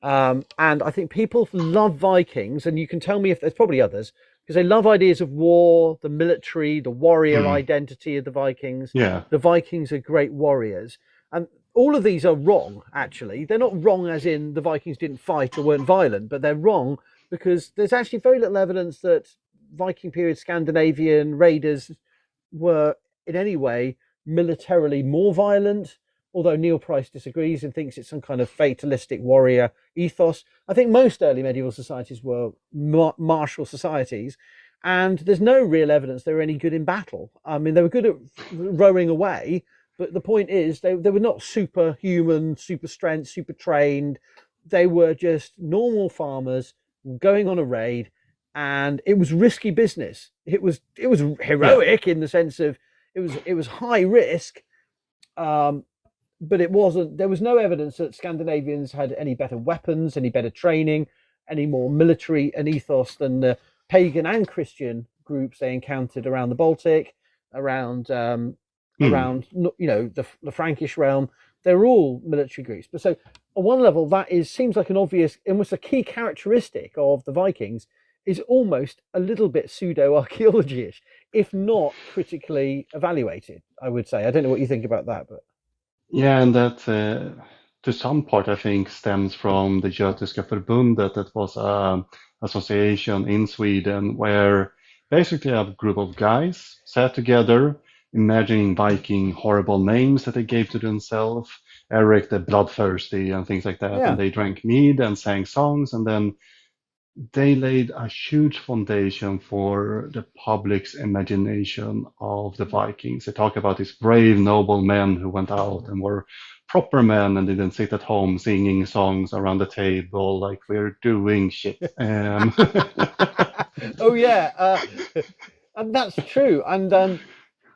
Speaker 2: And I think people love Vikings, and you can tell me if there's probably others, because they love ideas of war, the military, the warrior identity of the Vikings.
Speaker 3: Yeah.
Speaker 2: The Vikings are great warriors. And all of these are wrong, actually. They're not wrong as in the Vikings didn't fight or weren't violent, but they're wrong because there's actually very little evidence that Viking period Scandinavian raiders were in any way militarily more violent, although Neil Price disagrees and thinks it's some kind of fatalistic warrior ethos. I think most early medieval societies were martial societies, and there's no real evidence they were any good in battle. I mean, they were good at rowing away, but the point is they were not superhuman, super strength, super trained. They were just normal farmers going on a raid, and it was risky business. It was heroic in the sense of it was high risk, but it wasn't. There was no evidence that Scandinavians had any better weapons, any better training, any more military an ethos than the pagan and Christian groups they encountered around the Baltic, around the Frankish realm. They're all military groups. But so on one level, that seems like an obvious, almost a key characteristic of the Vikings is almost a little bit pseudo-archaeology-ish, if not critically evaluated, I would say. I don't know what you think about that, but
Speaker 3: yeah, and that to some part I think stems from the Götiska Förbundet. That was an association in Sweden where basically a group of guys sat together, imagining Viking horrible names that they gave to themselves, Eric the Bloodthirsty and things like that. And
Speaker 2: Yeah.
Speaker 3: they drank mead and sang songs, and then they laid a huge foundation for the public's imagination of the Vikings. They talk about these brave, noble men who went out and were proper men and didn't sit at home singing songs around the table like we're doing shit.
Speaker 2: Oh yeah, and that's true. And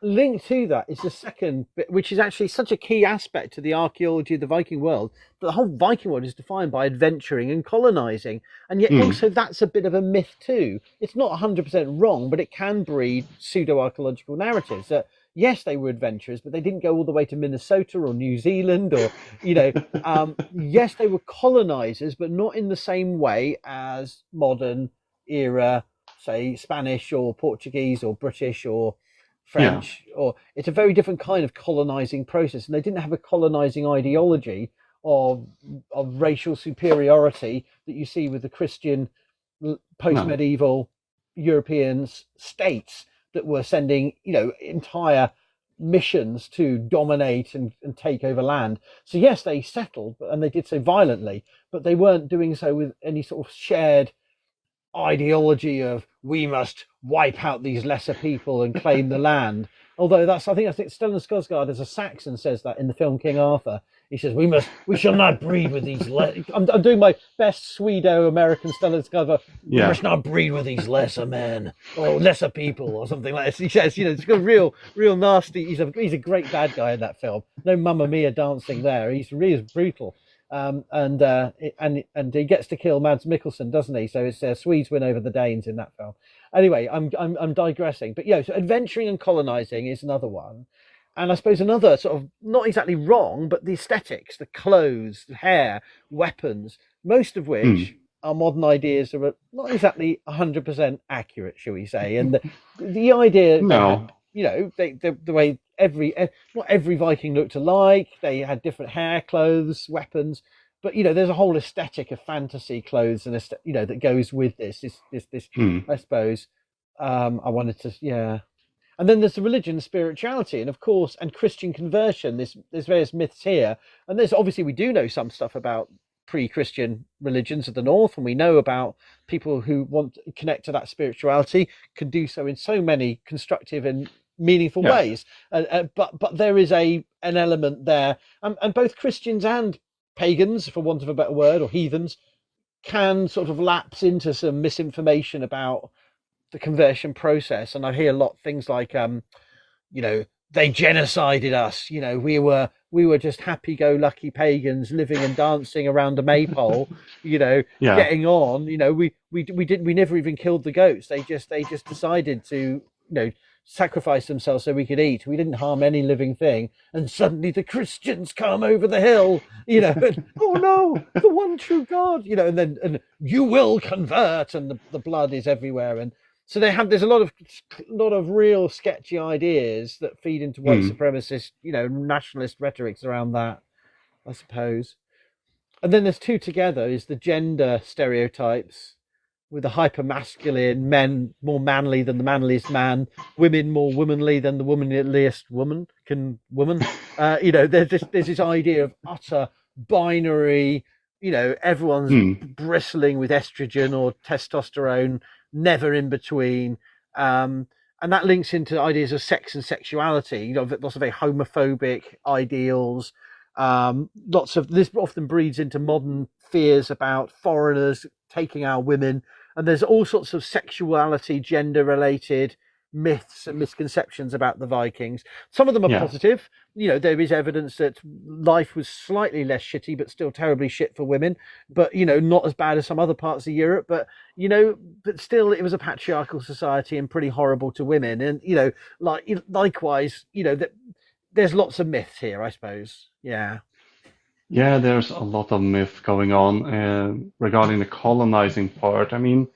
Speaker 2: linked to that is the second bit, which is actually such a key aspect to the archaeology of the Viking world. But the whole Viking world is defined by adventuring and colonizing, and yet
Speaker 3: Mm,
Speaker 2: also that's a bit of a myth too. It's not 100% wrong, but it can breed pseudo-archaeological narratives that yes, they were adventurers, but they didn't go all the way to Minnesota or New Zealand, or yes, they were colonizers, but not in the same way as modern era, say Spanish or Portuguese or British or
Speaker 3: yeah,
Speaker 2: French, or it's a very different kind of colonizing process, and they didn't have a colonizing ideology of racial superiority that you see with the Christian
Speaker 3: no,
Speaker 2: post-medieval European states that were sending entire missions to dominate and take over land. So yes, they settled, and they did so violently, but they weren't doing so with any sort of shared ideology of we must wipe out these lesser people and claim the land. Although I think Stellan Skarsgård as a Saxon says that in the film King Arthur. He says we shall not breed with these. I'm doing my best Swedo-American Stellan Skarsgård. We
Speaker 3: yeah,
Speaker 2: must not breed with these lesser men or lesser people or something like this. He says, it's got real nasty. He's a great bad guy in that film. No Mamma Mia dancing there. He's really brutal. And he gets to kill Mads Mikkelsen, doesn't he? So it's Swedes win over the Danes in that film. Anyway, I'm digressing, but so adventuring and colonizing is another one, and I suppose another sort of not exactly wrong, but the aesthetics, the clothes, the hair, weapons, most of
Speaker 3: mm,
Speaker 2: which our modern ideas are not exactly 100% accurate, shall we say? And the idea they had,
Speaker 3: no,
Speaker 2: the way not every Viking looked alike. They had different hair, clothes, weapons, but there's a whole aesthetic of fantasy clothes and that goes with this.
Speaker 3: mm,
Speaker 2: I suppose I wanted to, yeah. And then there's the religion, spirituality, and of course, and Christian conversion. There's various myths here, and there's obviously we do know some stuff about pre-Christian religions of the north, and we know about people who want to connect to that spirituality can do so in so many constructive and meaningful
Speaker 3: yeah,
Speaker 2: ways. But there is an element there, and both Christians and pagans, for want of a better word, or heathens, can sort of lapse into some misinformation about the conversion process. And I hear a lot of things like they genocided us, we were just happy-go-lucky pagans living and dancing around a maypole,
Speaker 3: yeah,
Speaker 2: getting on. We never even killed the goats. They just decided to sacrifice themselves so we could eat. We didn't harm any living thing, and suddenly the Christians come over the hill, and, oh no, the one true God, and you will convert, and the blood is everywhere. And so there's a lot of real sketchy ideas that feed into white
Speaker 3: mm,
Speaker 2: supremacist, nationalist rhetorics around that, I suppose. And then there's two together is the gender stereotypes with the hyper masculine men more manly than the manliest man, women more womanly than the womanliest woman. There's this idea of utter binary. Everyone's
Speaker 3: mm,
Speaker 2: bristling with estrogen or testosterone, never in between. And that links into ideas of sex and sexuality. Lots of very homophobic ideals. Lots of this often breeds into modern fears about foreigners taking our women, and there's all sorts of sexuality, gender-related myths and misconceptions about the Vikings. Some of them are
Speaker 3: yeah.
Speaker 2: positive. There is evidence that life was slightly less shitty, but still terribly shit for women. But not as bad as some other parts of Europe. But but still, it was a patriarchal society and pretty horrible to women. And likewise, that there's lots of myths here, I suppose. Yeah.
Speaker 3: Yeah, there's a lot of myth going on regarding the colonizing part. I mean,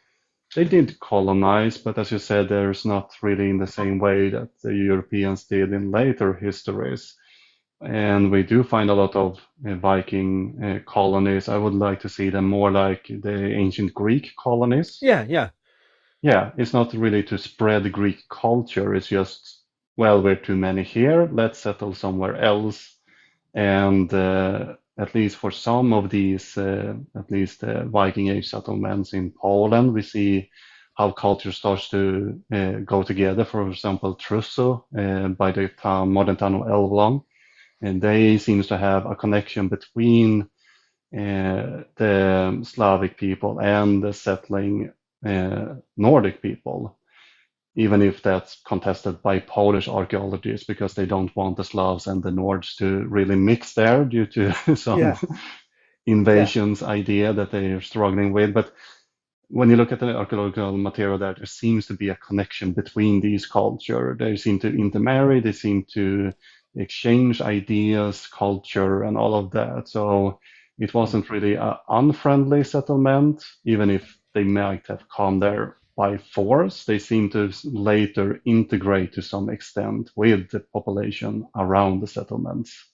Speaker 3: they did colonize, but as you said, there's not really in the same way that the Europeans did in later histories. And we do find a lot of Viking colonies. I would like to see them more like the ancient Greek colonies.
Speaker 2: Yeah, yeah.
Speaker 3: yeah, it's not really to spread Greek culture. It's just, well, we're too many here. Let's settle somewhere else. And at least for some of these, at least Viking Age settlements in Poland, we see how culture starts to go together. For example, Trusso by the town, modern town of Elbląg, and they seems to have a connection between the Slavic people and the settling Nordic people, even if that's contested by Polish archaeologists because they don't want the Slavs and the Nords to really mix there due to some
Speaker 2: Yeah, yeah.
Speaker 3: invasions idea that they are struggling with. But when you look at the archaeological material there seems to be a connection between these cultures. They seem to intermarry, they seem to exchange ideas, culture, and all of that. So it
Speaker 2: Mm.
Speaker 3: wasn't really an unfriendly settlement, even if they might have come there by force. They seem to later integrate to some extent with the population around the settlements.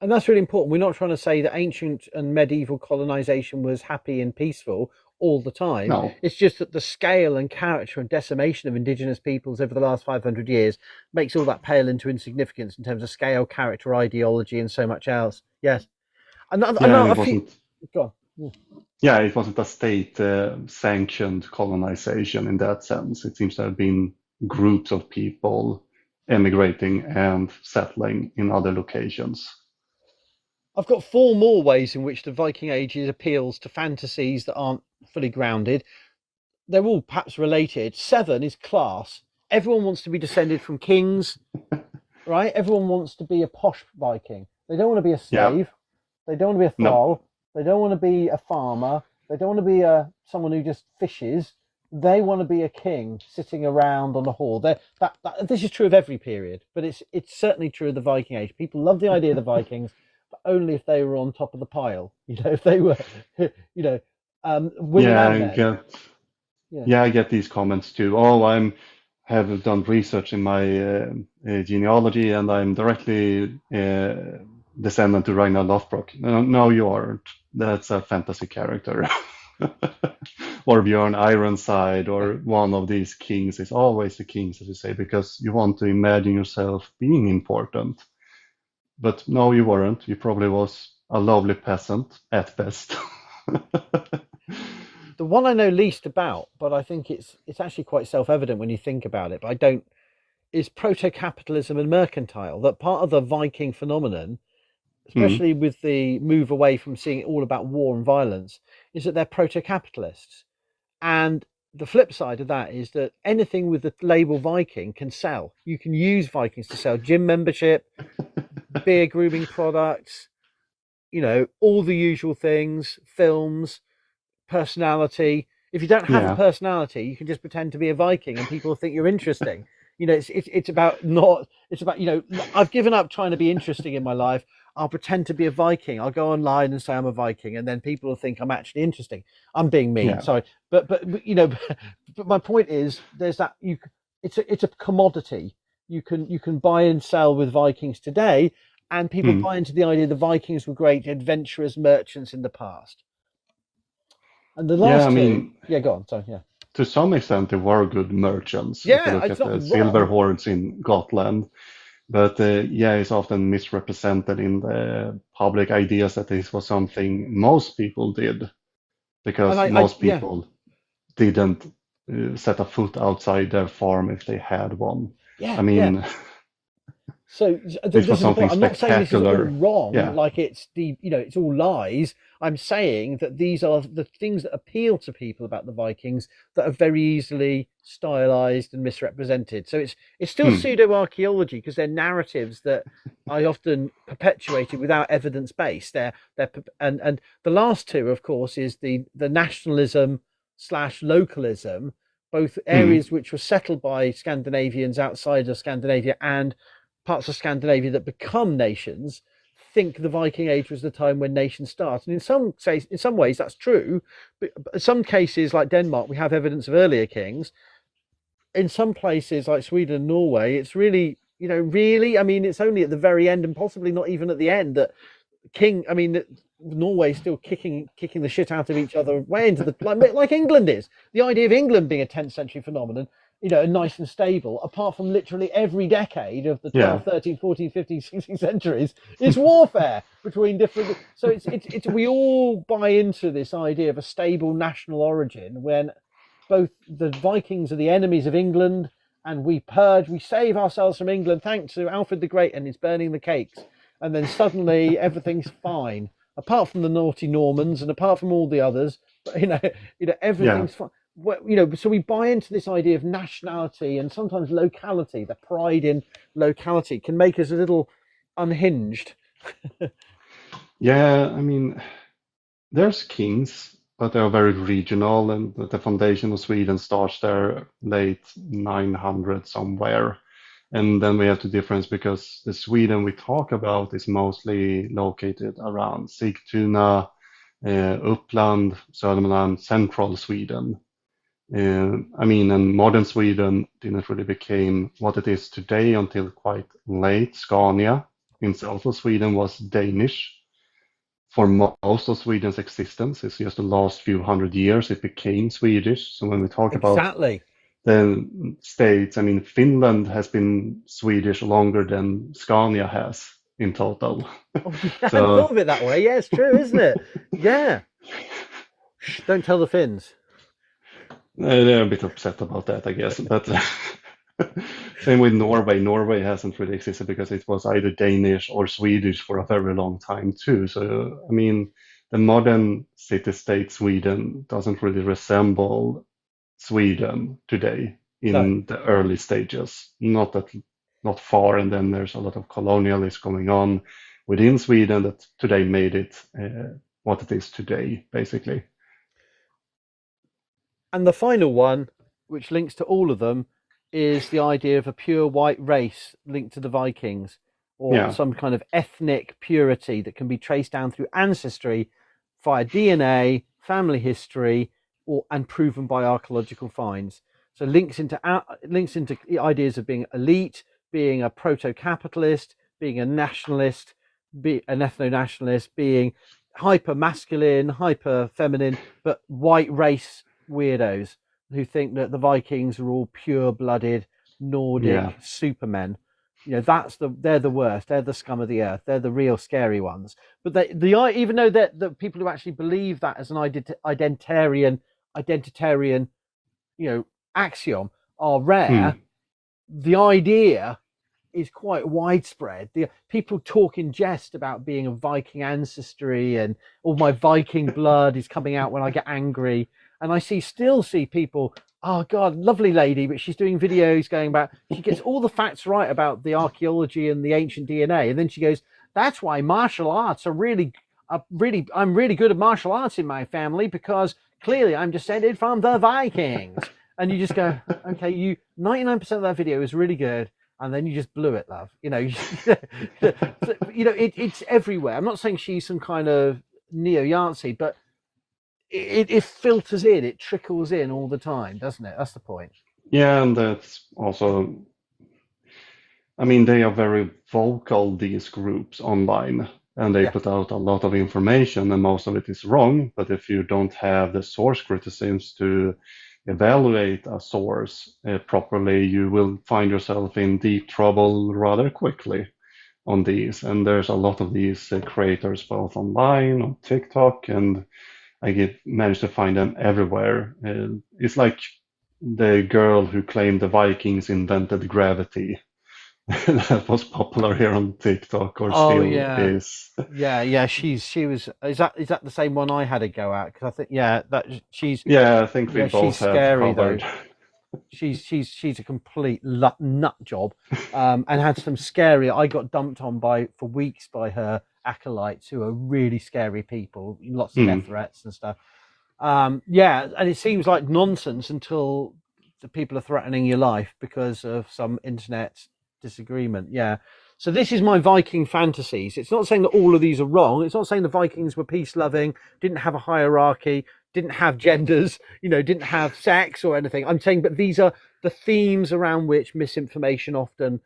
Speaker 2: And that's really important. We're not trying to say that ancient and medieval colonization was happy and peaceful all the time.
Speaker 3: No,
Speaker 2: It's just that the scale and character and decimation of indigenous peoples over the last 500 years makes all that pale into insignificance in terms of scale, character, ideology, and so much else. Yes. And
Speaker 3: yeah, and
Speaker 2: a
Speaker 3: it
Speaker 2: few.
Speaker 3: wasn't.
Speaker 2: Go on.
Speaker 3: Yeah, it wasn't a state sanctioned colonization in that sense. It seems to have been groups of people emigrating and settling in other locations.
Speaker 2: I've got four more ways in which the Viking Age appeals to fantasies that aren't fully grounded. They're all perhaps related. Seven is class. Everyone wants to be descended from kings, right? Everyone wants to be a posh Viking. They don't want to be a
Speaker 3: Yeah,
Speaker 2: slave. They don't want to be a
Speaker 3: no,
Speaker 2: thrall. They don't want to be a farmer. They don't want to be someone who just fishes. They want to be a king sitting around on a hall. This is true of every period, but it's certainly true of the Viking Age. People love the idea of the Vikings, but only if they were on top of the pile. If they were, women
Speaker 3: yeah,
Speaker 2: and men. Yeah.
Speaker 3: I get these comments too. Oh, I'm have done research in my genealogy, and I'm directly descendant to Ragnar Lothbrok. No, no, you aren't. That's a fantasy character. Or Bjorn Ironside, or one of these kings is always the kings, as you say, because you want to imagine yourself being important. But no, you weren't. You probably was a lovely peasant at best.
Speaker 2: The one I know least about, but I think it's actually quite self-evident when you think about it, but I don't, is proto-capitalism and mercantile. That part of the Viking phenomenon,
Speaker 3: Mm,
Speaker 2: especially with the move away from seeing it all about war and violence, is that they're proto-capitalists. And the flip side of that is that anything with the label Viking can sell. You can use Vikings to sell gym membership, beer grooming products, all the usual things, films, personality. If you don't have a
Speaker 3: yeah,
Speaker 2: personality, you can just pretend to be a Viking, and people think you're interesting. It's about not. It's about I've given up trying to be interesting in my life. I'll pretend to be a Viking. I'll go online and say I'm a Viking, and then people will think I'm actually interesting. I'm being mean,
Speaker 3: yeah.
Speaker 2: sorry, but my point is, there's that it's a commodity. You can buy and sell with Vikings today, and people
Speaker 3: Mm.
Speaker 2: buy into the idea the Vikings were great adventurers, merchants in the past. And the
Speaker 3: Yeah, I
Speaker 2: last two,
Speaker 3: mean,
Speaker 2: yeah, go on. Sorry, yeah,
Speaker 3: to some extent, they were good merchants. If you
Speaker 2: yeah,
Speaker 3: look
Speaker 2: it's
Speaker 3: at
Speaker 2: not
Speaker 3: the silver
Speaker 2: wrong.
Speaker 3: hordes in Gotland, but yeah, it's often misrepresented in the public ideas that this was something most people did,
Speaker 2: And
Speaker 3: because
Speaker 2: I
Speaker 3: most
Speaker 2: yeah,
Speaker 3: people didn't set a foot outside their farm if they had one.
Speaker 2: yeah,
Speaker 3: I
Speaker 2: yeah.
Speaker 3: mean,
Speaker 2: So
Speaker 3: this was
Speaker 2: this is the
Speaker 3: something
Speaker 2: point. I'm not saying this is all
Speaker 3: spectacular.
Speaker 2: wrong,
Speaker 3: Yeah.
Speaker 2: like it's all lies. I'm saying that these are the things that appeal to people about the Vikings that are very easily stylized and misrepresented. So it's still
Speaker 3: Hmm.
Speaker 2: pseudo archaeology because they're narratives that I often perpetuated without evidence base. And the last two, of course, is the nationalism slash localism, both
Speaker 3: Hmm.
Speaker 2: areas which were settled by Scandinavians outside of Scandinavia and parts of Scandinavia that become nations think the Viking Age was the time when nations start. And in some ways that's true, but in some cases like Denmark, we have evidence of earlier kings. In some places like Sweden and Norway, it's really, really, I mean, it's only at the very end and possibly not even at the end that Norway's still kicking the shit out of each other way into the like England is. The idea of England being a 10th century phenomenon, nice and stable, apart from literally every decade of the 12th, 13th, 14th, 15th, 16th centuries, is warfare between different. So it's we all buy into this idea of a stable national origin when both the Vikings are the enemies of England, and we save ourselves from England thanks to Alfred the Great and his burning the cakes, and then suddenly everything's fine, apart from the naughty Normans and apart from all the others. Everything's fine. So we buy into this idea of nationality and sometimes locality. The pride in locality can make us a little unhinged.
Speaker 3: Yeah, I mean, there's kings, but they are very regional, and the foundation of Sweden starts there late 900 somewhere. And then we have the difference because the Sweden we talk about is mostly located around Sigtuna, Uppland, Södermanland, central Sweden. And modern Sweden didn't really become what it is today until quite late. Scania in south of Sweden was Danish. For most of Sweden's existence, it's just the last few hundred years it became Swedish. So when we talk about the states, Finland has been Swedish longer than Scania has in total.
Speaker 2: Oh, yeah, I thought of it that way. Yeah, it's true, isn't it? Yeah. Shh, don't tell the Finns.
Speaker 3: They're a bit upset about that, I guess. But same with Norway. Norway hasn't really existed because it was either Danish or Swedish for a very long time too. So, the modern city-state Sweden doesn't really resemble Sweden today in the early stages. Not far, and then there's a lot of colonialism going on within Sweden that today made it what it is today, basically.
Speaker 2: And the final one, which links to all of them, is the idea of a pure white race linked to the Vikings, or some kind of ethnic purity that can be traced down through ancestry via DNA, family history, and proven by archaeological finds. So links into ideas of being elite, being a proto-capitalist, being a nationalist, an ethno-nationalist, being hyper-masculine, hyper-feminine, but white race weirdos who think that the Vikings are all pure-blooded Nordic supermen. They're the worst. They're the scum of the earth. They're the real scary ones. But even though the people who actually believe that as an identitarian, axiom are rare, the idea is quite widespread. The people talk in jest about being of Viking ancestry and all my Viking blood is coming out when I get angry. And I still see people, oh God, lovely lady, but she's doing videos going about, she gets all the facts right about the archaeology and the ancient DNA. And then she goes, that's why martial arts I'm really good at martial arts in my family because clearly I'm descended from the Vikings. And you just go, okay, 99% of that video is really good. And then you just blew it, love. It's everywhere. I'm not saying she's some kind of neo-Yancey, but it filters in, it trickles in all the time, doesn't it? That's the point.
Speaker 3: Yeah, and that's also, they are very vocal, these groups online, and they put out a lot of information, and most of it is wrong. But if you don't have the source criticisms to evaluate a source properly, you will find yourself in deep trouble rather quickly on these. And there's a lot of these creators both online, on TikTok, and I managed to find them everywhere. It's like the girl who claimed the Vikings invented gravity. That was popular here on TikTok, or still is.
Speaker 2: Yeah. She was. Is that the same one I had a go at? Because I think she's.
Speaker 3: Yeah, I think we both
Speaker 2: she's scary,
Speaker 3: have covered.
Speaker 2: Though. She's a complete nut job, and had some scary. I got dumped on for weeks by her acolytes who are really scary people, lots of death threats and stuff. And it seems like nonsense until the people are threatening your life because of some internet disagreement. So this is my Viking fantasies. It's not saying that all of these are wrong. It's not saying the Vikings were peace loving, didn't have a hierarchy, didn't have genders, didn't have sex or anything. I'm saying, but these are the themes around which misinformation often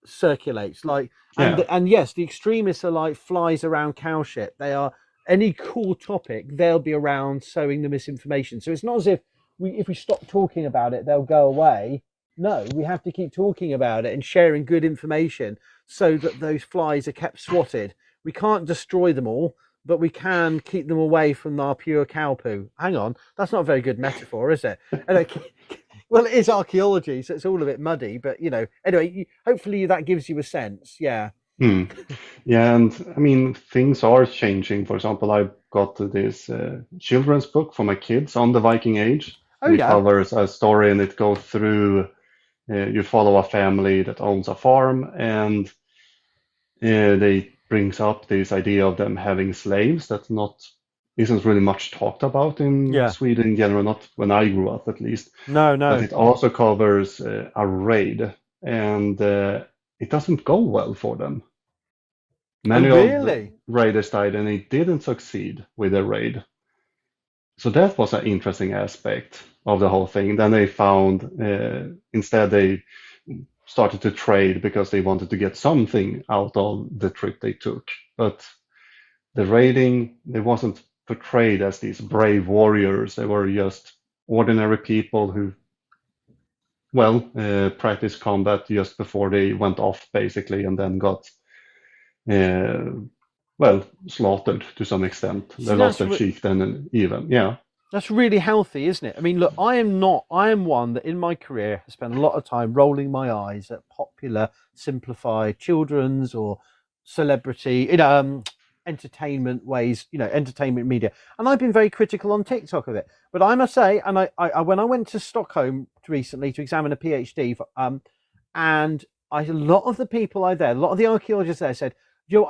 Speaker 2: circulates. Like,
Speaker 3: Yeah.
Speaker 2: and yes, the extremists are like flies around cowshit. They are any cool topic, they'll be around sowing the misinformation. So it's not as if if we stop talking about it, they'll go away. No, we have to keep talking about it and sharing good information so that those flies are kept swatted. We can't destroy them all, but we can keep them away from our pure cow poo. Hang on, that's not a very good metaphor, is it? Well, it is archaeology, so it's all a bit muddy. But anyway, hopefully that gives you a sense. Yeah.
Speaker 3: Hmm. Yeah, and I mean, things are changing. For example, I've got this children's book for my kids on the Viking Age,
Speaker 2: Oh
Speaker 3: and it
Speaker 2: yeah.
Speaker 3: covers a story and it goes through. You follow a family that owns a farm, and they brings up this idea of them having slaves that not isn't really much talked about in
Speaker 2: Yeah.
Speaker 3: Sweden in general, not when I grew up at least.
Speaker 2: No.
Speaker 3: But
Speaker 2: No.
Speaker 3: it also covers a raid, and it doesn't go well for them.
Speaker 2: Oh
Speaker 3: Many of the
Speaker 2: really?
Speaker 3: raiders died, and it didn't succeed with the raid. So that was an interesting aspect of the whole thing. Then they found instead they started to trade because they wanted to get something out of the trip they took. But the raiding, they wasn't portrayed as these brave warriors. They were just ordinary people who, well, practiced combat just before they went off, basically, and then got, uh, well, slaughtered to some extent. They
Speaker 2: See,
Speaker 3: lost their chieftain and even, yeah.
Speaker 2: that's really healthy, isn't it? I mean, look, I am one that in my career has spent a lot of time rolling my eyes at popular, simplified children's or celebrity, entertainment ways, entertainment media. And I've been very critical on TikTok of it. But I must say, and I when I went to Stockholm recently to examine a PhD, and a lot of the people a lot of the archaeologists there said,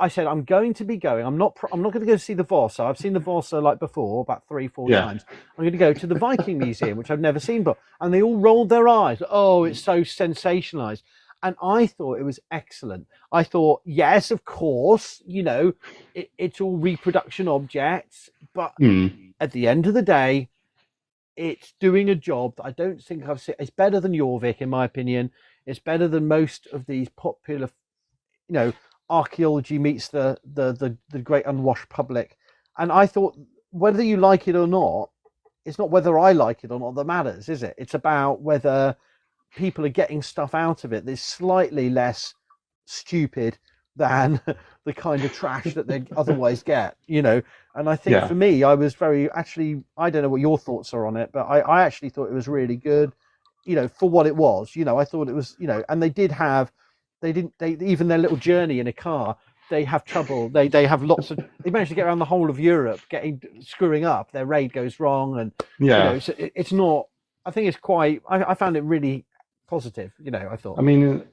Speaker 2: I said, I'm going to be going. I'm not going to go see the Vasa. I've seen the Vasa like before, about 3-4
Speaker 3: Yeah.
Speaker 2: times. I'm going to go to the Viking Museum, which I've never seen before. And they all rolled their eyes. Oh, it's so sensationalized. And I thought it was excellent. I thought, yes, of course, it's all reproduction objects. But at the end of the day, it's doing a job that I don't think I've seen. It's better than Jorvik, in my opinion. It's better than most of these popular, archaeology meets the great unwashed public. And I thought, whether you like it or not, it's not whether I like it or not that matters, is it? It's about whether people are getting stuff out of it that's slightly less stupid than the kind of trash that they otherwise get, And I think for me, I was I don't know what your thoughts are on it, but I actually thought it was really good, for what it was. I thought it was, and even their little journey in a car, they have trouble. They have lots of. They managed to get around the whole of Europe, screwing up. Their raid goes wrong, and so it's not. I think it's quite. I found it really positive. I thought.
Speaker 3: I mean,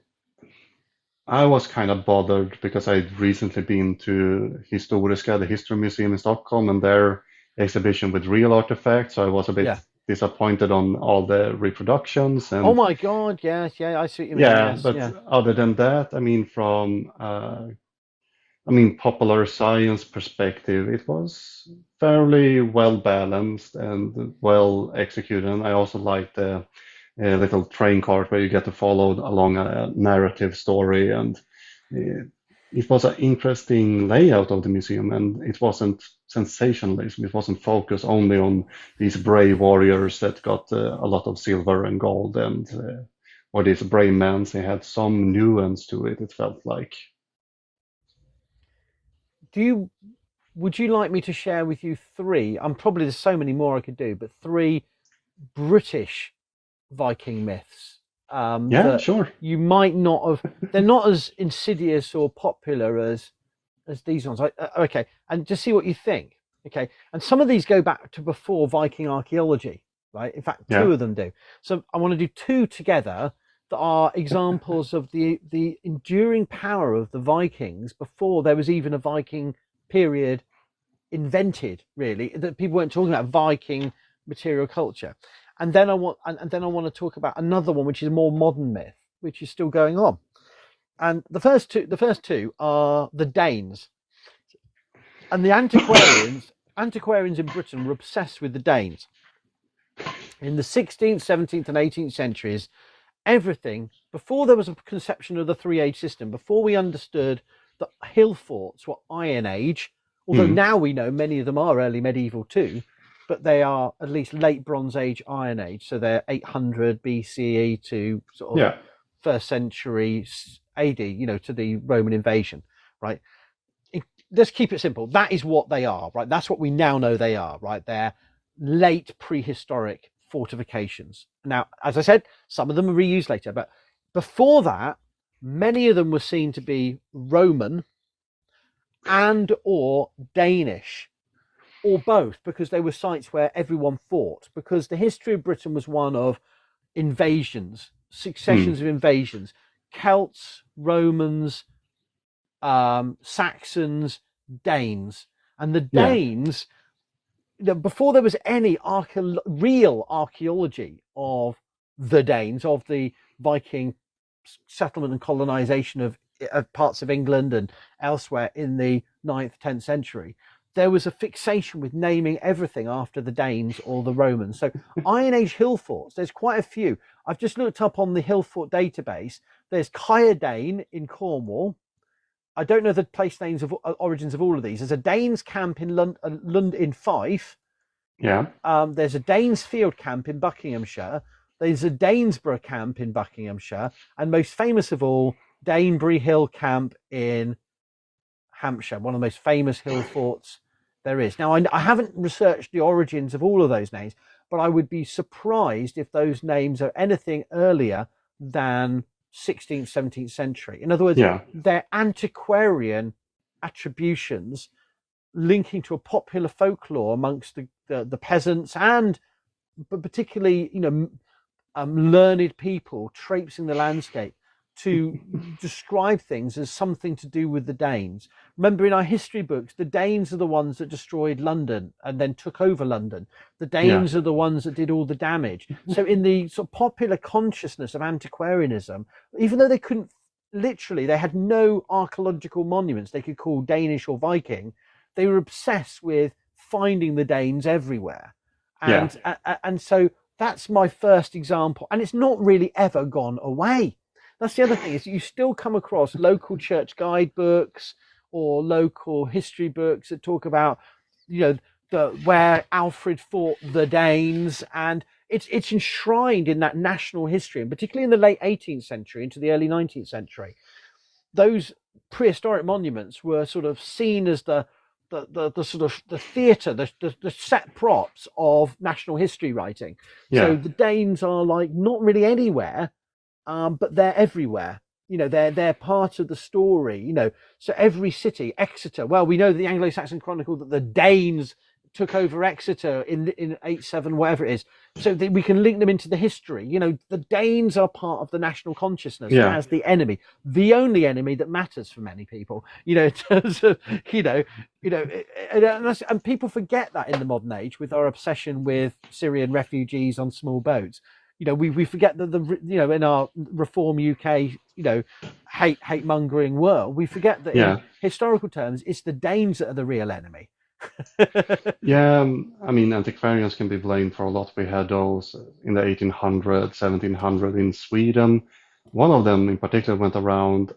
Speaker 3: I was kind of bothered because I'd recently been to Historiska, the History Museum in Stockholm, and their exhibition with real artifacts. So I was a bit disappointed on all the reproductions. And
Speaker 2: oh my God, yes, I see what you mean.
Speaker 3: yeah,
Speaker 2: Yes,
Speaker 3: but other than that, I mean, from popular science perspective, it was fairly well balanced and well executed. And I also liked the little train cart where you get to follow along a narrative story, and it was an interesting layout of the museum, and it wasn't sensationalism. It wasn't focused only on these brave warriors that got a lot of silver and gold, and or these brave men. They had some nuance to it. It felt like.
Speaker 2: Would you like me to share with you three? There's so many more I could do, but three British Viking myths.
Speaker 3: Yeah, sure.
Speaker 2: You might not have. They're not as insidious or popular as these ones. Okay, and just see what you think. Okay, and some of these go back to before Viking archaeology, right? In fact, two of them do. So I want to do two together that are examples of the enduring power of the Vikings before there was even a Viking period invented. Really, that people weren't talking about Viking material culture. And then I want to talk about another one, which is a more modern myth, which is still going on. And the first two are the Danes, and the antiquarians. Antiquarians in Britain were obsessed with the Danes. In the 16th, 17th, and 18th centuries, everything, before there was a conception of the three-age system, before we understood that hill forts were Iron Age, although now we know many of them are early medieval too, but they are at least late Bronze Age, Iron Age. So they're 800 BCE to sort of first century AD, to the Roman invasion, right? Let's keep it simple. That is what they are, right? That's what we now know they are, right? They're late prehistoric fortifications. Now, as I said, some of them are reused later, but before that, many of them were seen to be Roman and or Danish, or both, because they were sites where everyone fought, because the history of Britain was one of invasions, successions of invasions, Celts, Romans, Saxons, Danes. And the Danes, before there was any real archaeology of the Danes, of the Viking settlement and colonization of parts of England and elsewhere in the 9th, 10th century, there was a fixation with naming everything after the Danes or the Romans. So Iron Age hill forts, there's quite a few. I've just looked up on the hill fort database. There's Kyedane in Cornwall. I don't know the place names of origins of all of these. There's a Danes camp in in Fife.
Speaker 3: Yeah.
Speaker 2: There's a Danes field camp in Buckinghamshire. There's a Danesborough camp in Buckinghamshire. And most famous of all, Danebury Hill camp in Hampshire, one of the most famous hill forts there is. Now, I haven't researched the origins of all of those names, but I would be surprised if those names are anything earlier than 16th, 17th century. In other words, they're antiquarian attributions linking to a popular folklore amongst the peasants and, but particularly, learned people traipsing the landscape to describe things as something to do with the Danes. Remember, in our history books, the Danes are the ones that destroyed London and then took over London. The Danes are the ones that did all the damage. So in the sort of popular consciousness of antiquarianism, even though they couldn't literally, they had no archaeological monuments they could call Danish or Viking, they were obsessed with finding the Danes everywhere. And so that's my first example. And it's not really ever gone away. That's the other thing, is you still come across local church guidebooks or local history books that talk about, where Alfred fought the Danes, and it's enshrined in that national history, and particularly in the late 18th century into the early 19th century. Those prehistoric monuments were sort of seen as the sort of the theatre, the set props of national history writing. So the Danes are like not really anywhere. But they're everywhere. They're part of the story. So every city, Exeter. Well, we know the Anglo-Saxon Chronicle that the Danes took over Exeter in 87, whatever it is. So we can link them into the history. The Danes are part of the national consciousness as the enemy, the only enemy that matters for many people. In terms of and people forget that in the modern age with our obsession with Syrian refugees on small boats. We forget that in our Reform UK, hate mongering world, we forget that in historical terms, it's the Danes that are the real enemy.
Speaker 3: Antiquarians can be blamed for a lot. We had those in the 1800s, 1700s in Sweden. One of them in particular went around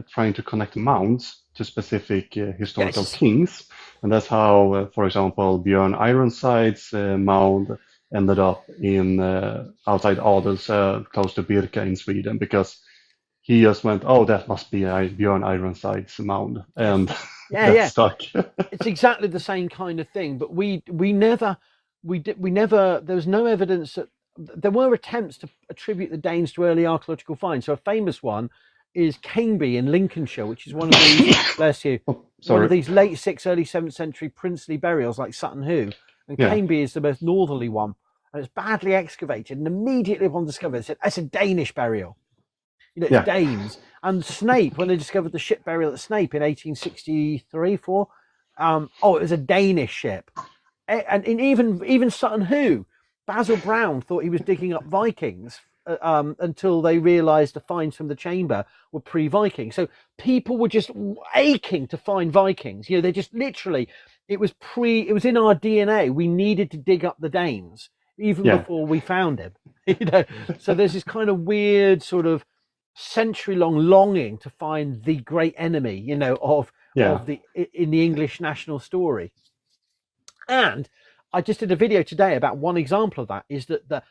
Speaker 3: trying to connect mounds to specific historical kings. And that's how, for example, Björn Ironside's mound ended up in outside Adelsö, close to Birka in Sweden, because he just went, "Oh, that must be Björn Ironside's mound," and that stuck.
Speaker 2: It's exactly the same kind of thing, but we never. There was no evidence that there were attempts to attribute the Danes to early archaeological finds. So a famous one is Caneby in Lincolnshire, which is one of these, bless you, one of these late 6th, early 7th century princely burials like Sutton Hoo. And Caneby is the most northerly one, and it's badly excavated. And immediately upon discovery, they said, "It's a Danish burial." It's Danes. And Snape, when they discovered the ship burial at Snape in 1863, 4, it was a Danish ship. And even Sutton Hoo, Basil Brown thought he was digging up Vikings until they realised the finds from the chamber were pre-Viking. So people were just aching to find Vikings. They just literally. It was in our DNA. We needed to dig up the Danes even
Speaker 3: Yeah.
Speaker 2: before we found him. So there's this kind of weird sort of century-long longing to find the great enemy, of the in the English national story. And I just did a video today about one example of that. Is that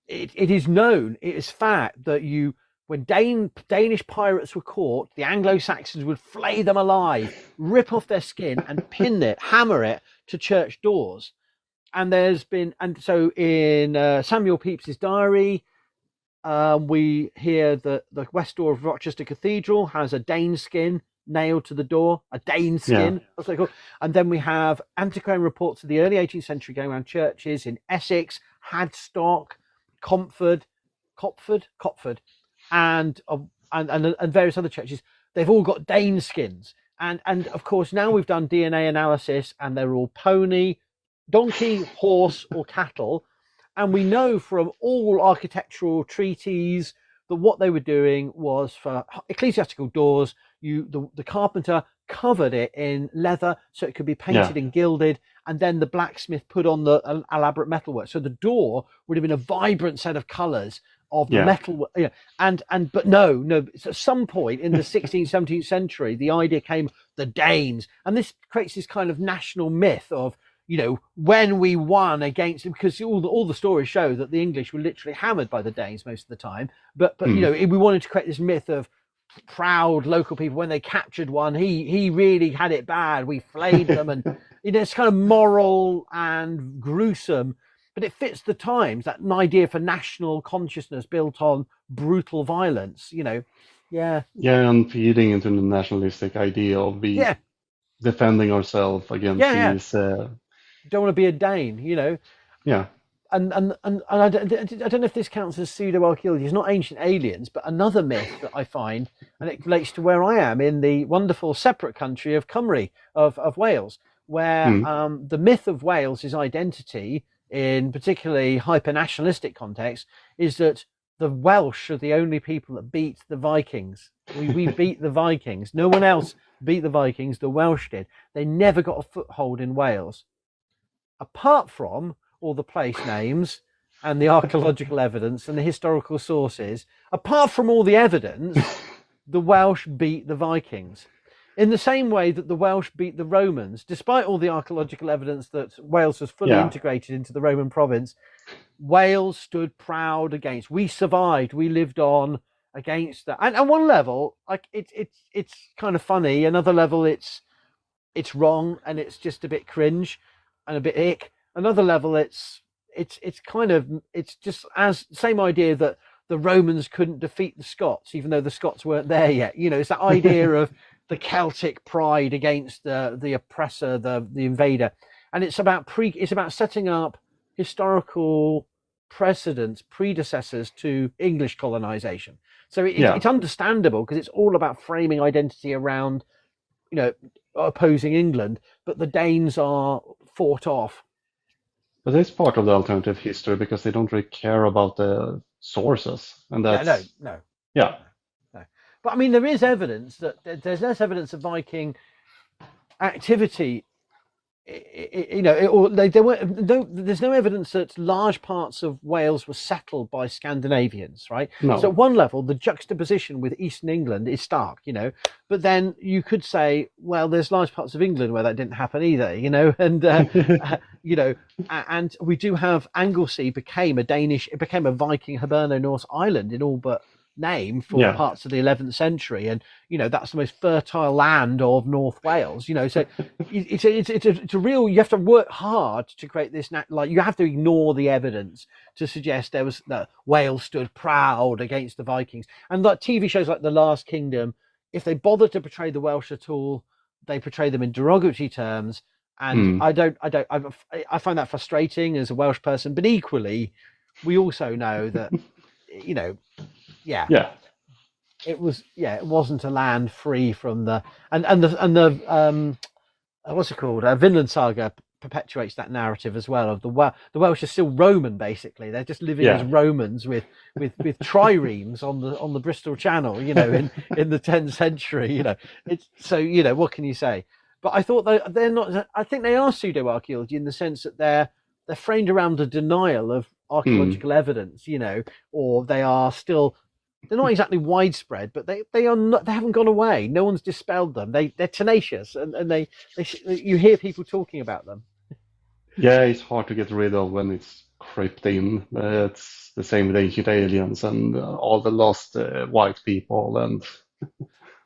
Speaker 2: it is known, it is fact that when Danish pirates were caught, the Anglo-Saxons would flay them alive, rip off their skin, and hammer it to church doors. And so in Samuel Pepys's diary, we hear that the west door of Rochester Cathedral has a Dane skin nailed to the door, a Dane skin. That's what they call. And then we have antiquarian reports of the early 18th century going around churches in Essex, Hadstock, Copford, and various other churches. They've all got Dane skins, and of course now we've done DNA analysis, and they're all pony, donkey, horse, or cattle, and we know from all architectural treatises that what they were doing was for ecclesiastical doors. The carpenter covered it in leather so it could be painted and gilded, and then the blacksmith put on the elaborate metalwork. So the door would have been a vibrant set of colours of the metal. But no. At some point in the 16th, 17th century, the idea came the Danes, and this creates this kind of national myth of when we won against them, because all the stories show that the English were literally hammered by the Danes most of the time. But we wanted to create this myth of proud local people. When they captured one, he really had it bad. We flayed them, and it's kind of moral and gruesome, but it fits the times. That an idea for national consciousness built on brutal violence.
Speaker 3: And feeding into the nationalistic idea of defending ourselves against these.
Speaker 2: Don't want to be a Dane, And I don't know if this counts as pseudo-archaeology. It's not ancient aliens, but another myth that I find, and it relates to where I am in the wonderful separate country of Cymru, of Wales, where the myth of Wales' identity, in particularly hyper-nationalistic context, is that the Welsh are the only people that beat the Vikings. We beat the Vikings. No one else beat the Vikings. The Welsh did. They never got a foothold in Wales. Apart from all the place names and the archaeological evidence and the historical sources, apart from all the evidence, the Welsh beat the Vikings. In the same way that the Welsh beat the Romans, despite all the archaeological evidence that Wales was fully integrated into the Roman province, Wales stood proud against. We survived. We lived on against that. And at one level, like it's kind of funny. Another level, it's wrong and it's just a bit cringe and a bit ick. Another level, it's just as same idea that the Romans couldn't defeat the Scots, even though the Scots weren't there yet. It's that idea of the Celtic pride against the oppressor, the invader, and it's about setting up historical precedents, predecessors to English colonization. So it's understandable because it's all about framing identity around, opposing England, but the Danes are fought off.
Speaker 3: But it's part of the alternative history because they don't really care about the sources, and that's
Speaker 2: no. But I mean, there is evidence that there's less evidence of Viking activity. There's no evidence that large parts of Wales were settled by Scandinavians, right?
Speaker 3: No.
Speaker 2: So at one level, the juxtaposition with Eastern England is stark, But then you could say, well, there's large parts of England where that didn't happen either, And and we do have Anglesey became a Viking Hiberno-Norse island in all but name for parts of the 11th century, and that's the most fertile land of North Wales. So it's a real. You have to work hard to create this. You have to ignore the evidence to suggest that Wales stood proud against the Vikings. And like TV shows like The Last Kingdom, if they bother to portray the Welsh at all, they portray them in derogatory terms. And I find that frustrating as a Welsh person. But equally, we also know that it wasn't a land free from the what's it called? Vinland Saga perpetuates that narrative as well. Of the Welsh are still Roman, basically. They're just living as Romans with triremes on the Bristol Channel, in the 10th century. It's so what can you say? But I thought they're not. I think they are pseudo archaeology in the sense that they're they're framed around a denial of archaeological evidence, or they are still. They're not exactly widespread, but they are not. They haven't gone away. No one's dispelled them. They're tenacious, and you hear people talking about them.
Speaker 3: Yeah, it's hard to get rid of when it's crept in. It's the same with ancient aliens and all the lost white people. And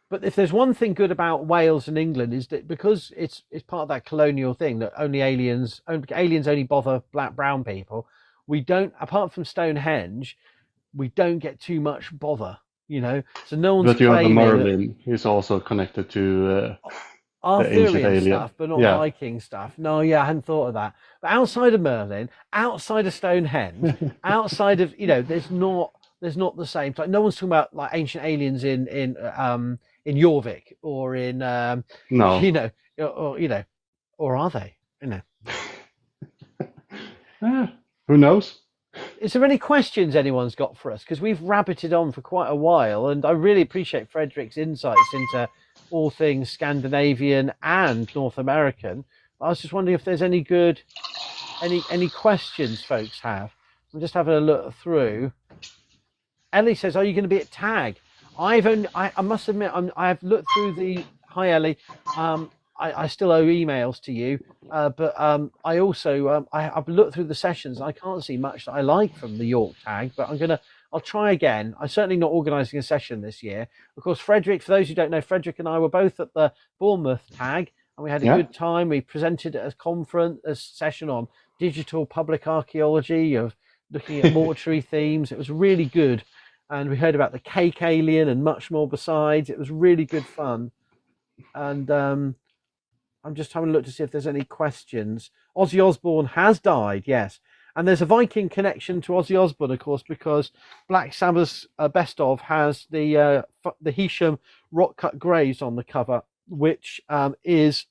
Speaker 2: But if there's one thing good about Wales and England is that because it's part of that colonial thing that only aliens only bother brown people, we don't, apart from Stonehenge, we don't get too much bother, So no one's
Speaker 3: but you have the
Speaker 2: claiming
Speaker 3: Merlin, who's also connected to the ancient
Speaker 2: Arthurian
Speaker 3: alien.
Speaker 2: stuff, but not
Speaker 3: Yeah.
Speaker 2: Viking stuff. No, yeah, I hadn't thought of that. But outside of Merlin, outside of Stonehenge, outside of there's not the same. Like no one's talking about like ancient aliens in Jorvik or in
Speaker 3: No.
Speaker 2: or are they?
Speaker 3: Who knows?
Speaker 2: Is there any questions anyone's got for us? Because we've rabbited on for quite a while, and I really appreciate Fredrik's insights into all things Scandinavian and North American. I was just wondering if there's any questions folks have. I'm just having a look through. Ellie says, "Are you going to be at TAG?" I must admit, I've looked through the. Hi, Ellie. I still owe emails to you, but I also I've looked through the sessions. And I can't see much that I like from the York TAG, but I'll try again. I'm certainly not organising a session this year. Of course, Fredrik, for those who don't know, Fredrik and I were both at the Bournemouth TAG, and we had a good time. We presented at a session on digital public archaeology, of looking at mortuary themes. It was really good. And we heard about the cake alien and much more besides. It was really good fun. And I'm just having a look to see if there's any questions. Ozzy Osbourne has died, yes. And there's a Viking connection to Ozzy Osbourne, of course, because Black Sabbath's Best Of has the Hesham rock-cut graves on the cover, which is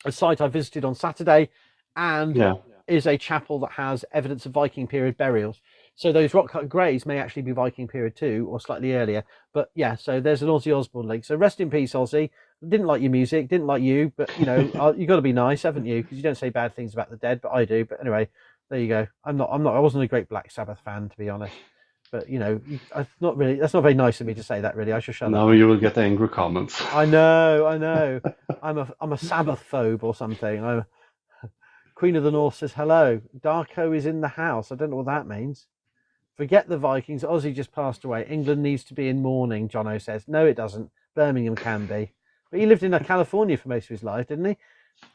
Speaker 2: a site I visited on Saturday, and is a chapel that has evidence of Viking period burials. So those rock-cut graves may actually be Viking period too, or slightly earlier. But yeah, so there's an Ozzy Osbourne link. So rest in peace, Ozzy. Didn't like your music, didn't like you, but you got to be nice, haven't you? Because you don't say bad things about the dead, but I do. But anyway, there you go. I wasn't a great Black Sabbath fan, to be honest. But that's not very nice of me to say that. Really, I should shut up.
Speaker 3: Now you will get angry comments.
Speaker 2: I know. I'm a Sabbath phobe or something. Queen of the North says hello. Darko is in the house. I don't know what that means. Forget the Vikings. Ozzy just passed away. England needs to be in mourning, Jono says. No, it doesn't. Birmingham can be. But he lived in California for most of his life, didn't he?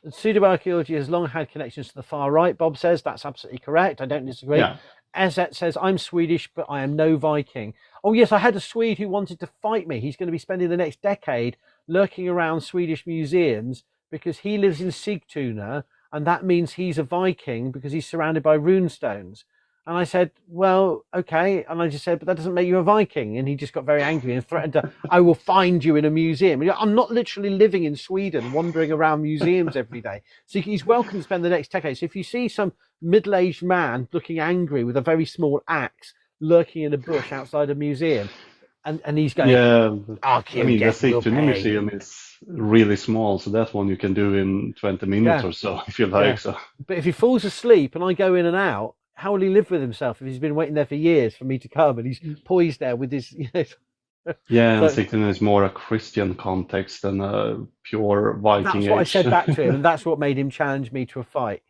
Speaker 2: Pseudoarchaeology has long had connections to the far right, Bob says. That's absolutely correct. I don't disagree.
Speaker 3: Yeah.
Speaker 2: Ezet says, I'm Swedish, but I am no Viking. Oh, yes, I had a Swede who wanted to fight me. He's going to be spending the next decade lurking around Swedish museums because he lives in Sigtuna, and that means he's a Viking because he's surrounded by runestones. And I said, well, okay. And I just said, but that doesn't make you a Viking. And he just got very angry and threatened to, I will find you in a museum. I'm not literally living in Sweden, wandering around museums every day. So he's welcome to spend the next decade. So if you see some middle-aged man looking angry with a very small axe lurking in a bush outside a museum, and he's going,
Speaker 3: I mean, the Sigtuna Museum is really small, so that one you can do in 20 minutes or so, if you like. So,
Speaker 2: but if he falls asleep and I go in and out, how will he live with himself if he's been waiting there for years for me to come and he's poised there with his,
Speaker 3: Yeah, and Sigtuna is more a Christian context than a pure Viking
Speaker 2: That's what
Speaker 3: age.
Speaker 2: I said back to him, and that's what made him challenge me to a fight.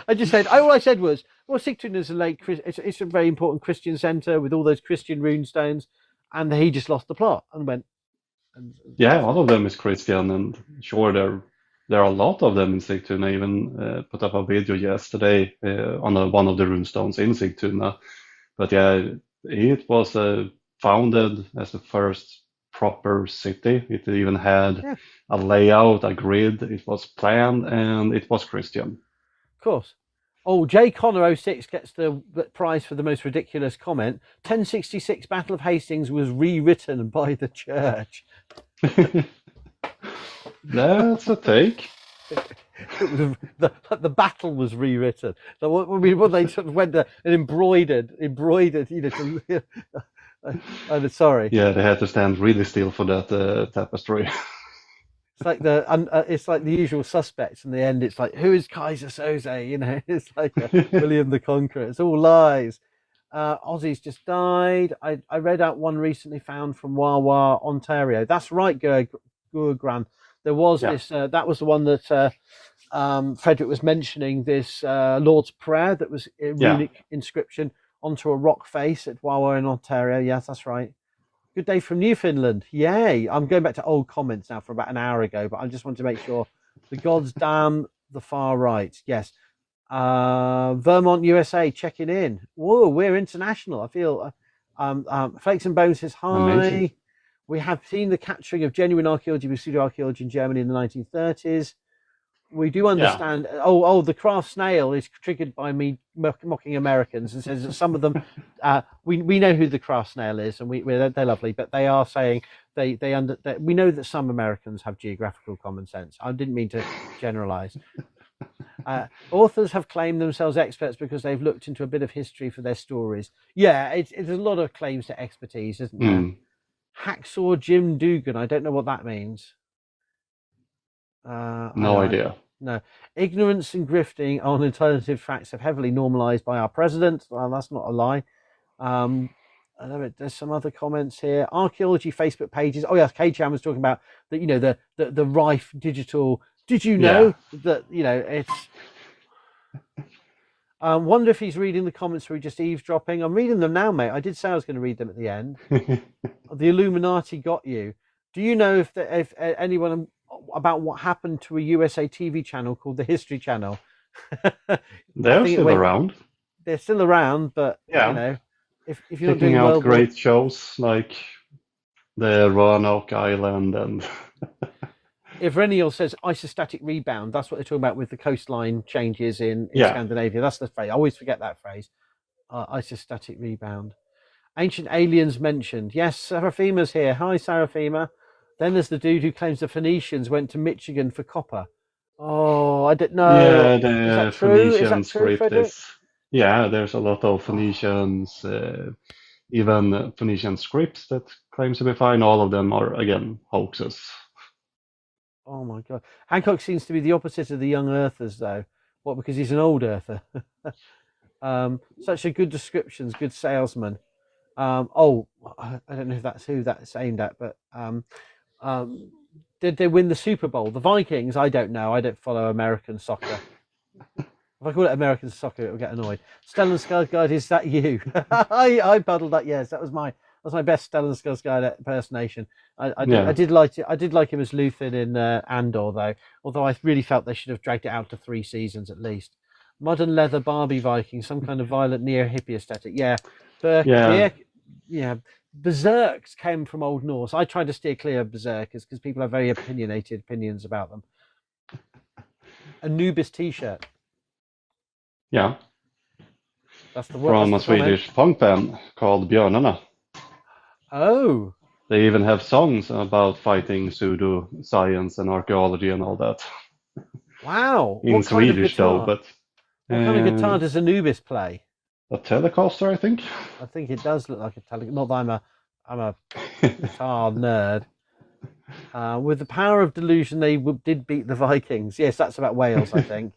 Speaker 2: I just said, all I said was, well, Sigtuna is a lake, it's a very important Christian centre with all those Christian runestones, and he just lost the plot and went.
Speaker 3: Yeah, all of them is Christian, and sure, there are a lot of them in Sigtuna. I even put up a video yesterday on one of the runestones in Sigtuna. But yeah, it was founded as the first proper city. It even had a layout, a grid. It was planned, and it was Christian.
Speaker 2: Of course. Oh, J Connor 06 gets the prize for the most ridiculous comment. 1066 Battle of Hastings was rewritten by the church.
Speaker 3: That's a take.
Speaker 2: The battle was rewritten. So what they sort of went there and embroidered, I'm sorry.
Speaker 3: Yeah, they had to stand really still for that tapestry.
Speaker 2: It's like the usual suspects. In the end, it's like, who is Kaiser Soze? You know, it's like William the Conqueror. It's all lies. Ozzy's just died. I read out one recently found from Wawa, Ontario. That's right, Gurgran. There was
Speaker 3: Yeah.
Speaker 2: this. That was the one that Fredrik was mentioning. This Lord's Prayer that was a runic inscription onto a rock face at Wawa in Ontario. Yes, that's right. Good day from Newfoundland. Yay. I'm going back to old comments now from about an hour ago, but I just want to make sure the gods damn the far right. Yes. Vermont, USA, checking in. Whoa, we're international. I feel Flakes and Bones says hi.
Speaker 3: Amazing.
Speaker 2: We have seen the capturing of genuine archaeology with pseudoarchaeology in Germany in the 1930s. We do understand. Yeah. Oh, the craft snail is triggered by me mocking Americans and says that some of them, we know who the craft snail is, and they're lovely, but they are saying we know that some Americans have geographical common sense. I didn't mean to generalize. Authors have claimed themselves experts because they've looked into a bit of history for their stories. Yeah, it's a lot of claims to expertise, isn't there? Hacksaw Jim Dugan. I don't know what that means.
Speaker 3: No idea.
Speaker 2: No. Ignorance and grifting on alternative facts have heavily normalized by our president. Well, that's not a lie. There's some other comments here. Archaeology Facebook pages. Oh yes, K-Chan was talking about the the Rife digital. Did you know that it's? Wonder if he's reading the comments or he's just eavesdropping. I'm reading them now, mate. I did say I was going to read them at the end. The Illuminati got you. Do you know if anyone about what happened to a USA TV channel called the History Channel?
Speaker 3: They're still around.
Speaker 2: They're still around, but if you're not doing
Speaker 3: out great shows like the Roanoke Island and.
Speaker 2: If Reniel says isostatic rebound, that's what they're talking about with the coastline changes in Scandinavia. That's the phrase. I always forget that phrase. Isostatic rebound. Ancient aliens mentioned. Yes, Seraphima's here. Hi, Seraphima. Then there's the dude who claims the Phoenicians went to Michigan for copper. Oh, I didn't know.
Speaker 3: Yeah, the Phoenicians raped this. Yeah, there's a lot of Phoenicians, even Phoenician scripts that claims to be fine. All of them are, again, hoaxes.
Speaker 2: Oh my God. Hancock seems to be the opposite of the young earthers, though. What, because he's an old earther? Such a good descriptions, good salesman. I don't know if that's who that's aimed at, but did they win the Super Bowl? The Vikings? I don't know. I don't follow American soccer. If I call it American soccer, it'll get annoyed. Stellan Skarsgård, is that you? I puddled that. Yes, that was my best Stellan Skarsgård impersonation. I did like it. I did like him as Luthen in Andor, though. Although I really felt they should have dragged it out to 3 seasons at least. Modern leather Barbie Viking, some kind of violent neo-hippie aesthetic. Yeah, Berserks came from Old Norse. I tried to steer clear of Berserkers because people have very opinionated opinions about them. Anubis T-shirt.
Speaker 3: Yeah.
Speaker 2: That's the
Speaker 3: from a Swedish punk band called Björnarna.
Speaker 2: Oh.
Speaker 3: They even have songs about fighting pseudoscience and archaeology and all that.
Speaker 2: Wow.
Speaker 3: In Swedish though, but
Speaker 2: what kind of guitar does Anubis play?
Speaker 3: A Telecaster, I think.
Speaker 2: I think it does look like a Telecaster. Not that I'm a guitar nerd. With the power of delusion, they did beat the Vikings. Yes, that's about Wales, I think.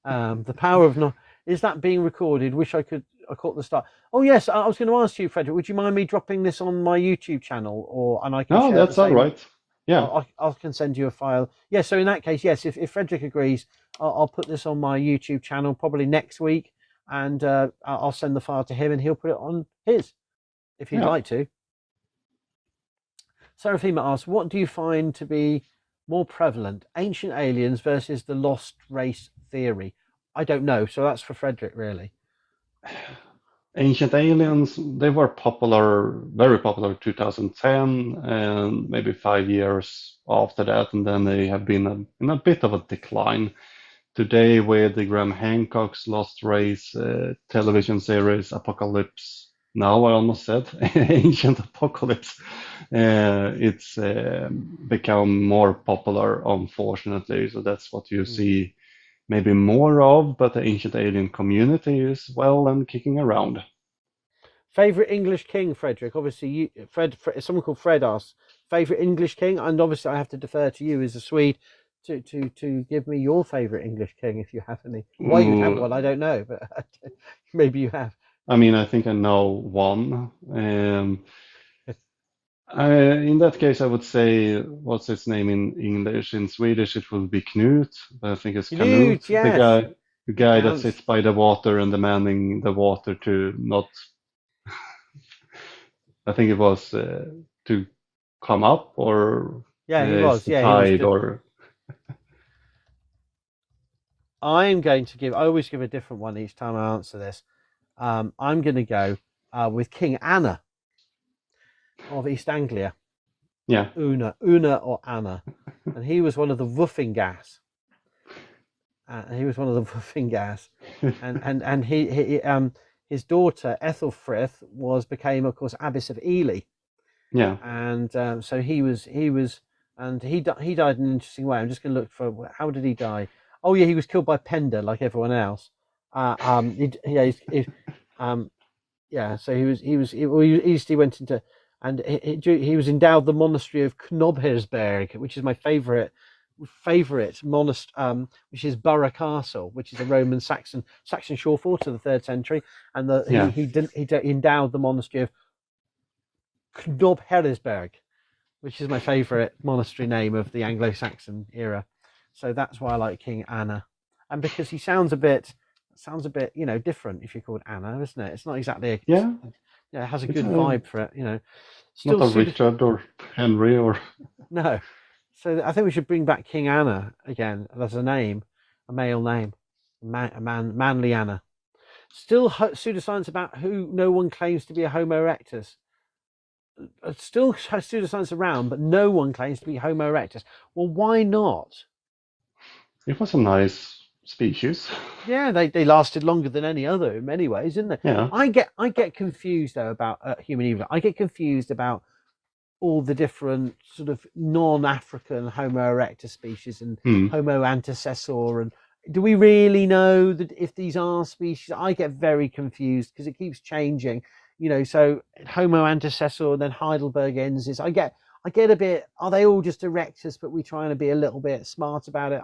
Speaker 2: The power of is that being recorded? Wish I caught the start. Oh yes, I was going to ask you, Fredrik. Would you mind me dropping this on my YouTube channel, and I can?
Speaker 3: No, that's all right. Yeah,
Speaker 2: I can send you a file. Yeah, so in that case, yes, if Fredrik agrees, I'll put this on my YouTube channel probably next week, and I'll send the file to him, and he'll put it on his, if he'd like to. Seraphima asks, what do you find to be more prevalent, ancient aliens versus the lost race theory? I don't know, so that's for Fredrik, really.
Speaker 3: Ancient aliens, they were popular, very popular in 2010, and maybe 5 years after that, and then they have been in a bit of a decline. Today, with the Graham Hancock's Lost Race television series, Apocalypse Now, I almost said, Ancient Apocalypse, it's become more popular, unfortunately, so that's what you see maybe more of, but the ancient alien community is well and kicking around.
Speaker 2: Favorite English king, Fredrik? Obviously, Fred. Someone called Fred asked favorite English king, and obviously I have to defer to you as a Swede to give me your favorite English king if you have any. Why you'd have one, I don't know, but maybe you have.
Speaker 3: I mean, I think I know one. In that case, I would say, what's his name in English? In Swedish, it will be Knut, but I think it's Canute,
Speaker 2: Knut, yes.
Speaker 3: the guy that
Speaker 2: Counts.
Speaker 3: sits by the water and demanding the water to not. I think it was to come up, or
Speaker 2: Yeah, he
Speaker 3: is
Speaker 2: was.
Speaker 3: the
Speaker 2: Yeah, he was.
Speaker 3: tide, or
Speaker 2: I'm going to give. I always give a different one each time I answer this. I'm going to go with King Anna of East Anglia.
Speaker 3: yeah,
Speaker 2: Una or Anna, and he was one of the Wuffingas. He was one of the Wuffingas, and he his daughter Ethelfrith became, of course, Abbess of Ely.
Speaker 3: yeah,
Speaker 2: And so he was, and he died in an interesting way. I'm just going to look for, how did he die? Oh yeah, he was killed by Penda like everyone else. Yeah. So he went into, and he was endowed the monastery of Knobhersberg, which is my favorite monastery, which is Borough Castle, which is a Roman Saxon shore fort of the 3rd century, and
Speaker 3: yeah,
Speaker 2: he endowed the monastery of Knobhersberg, which is my favorite monastery name of the Anglo-Saxon era. So that's why I like King Anna, and because he sounds a bit, different if you're called Anna, isn't it? It's not exactly
Speaker 3: yeah.
Speaker 2: it has a
Speaker 3: It's
Speaker 2: good vibe for it,
Speaker 3: not
Speaker 2: Still
Speaker 3: a Richard or Henry or
Speaker 2: no. So I think we should bring back King Anna again as a name, a male name, manly Anna. Still pseudoscience about who no one claims to be a Homo erectus. Still has pseudoscience around, but no one claims to be Homo erectus. Well, why not?
Speaker 3: it was a nice species.
Speaker 2: Yeah, they lasted longer than any other in many ways, didn't they?
Speaker 3: Yeah,
Speaker 2: I get confused though about human evolution. I get confused about all the different sort of non-African Homo erectus species and Homo antecessor, and do we really know that if these are species? I get very confused because it keeps changing. So Homo antecessor, then Heidelbergensis. I get a bit. Are they all just erectus? But we're trying to be a little bit smart about it.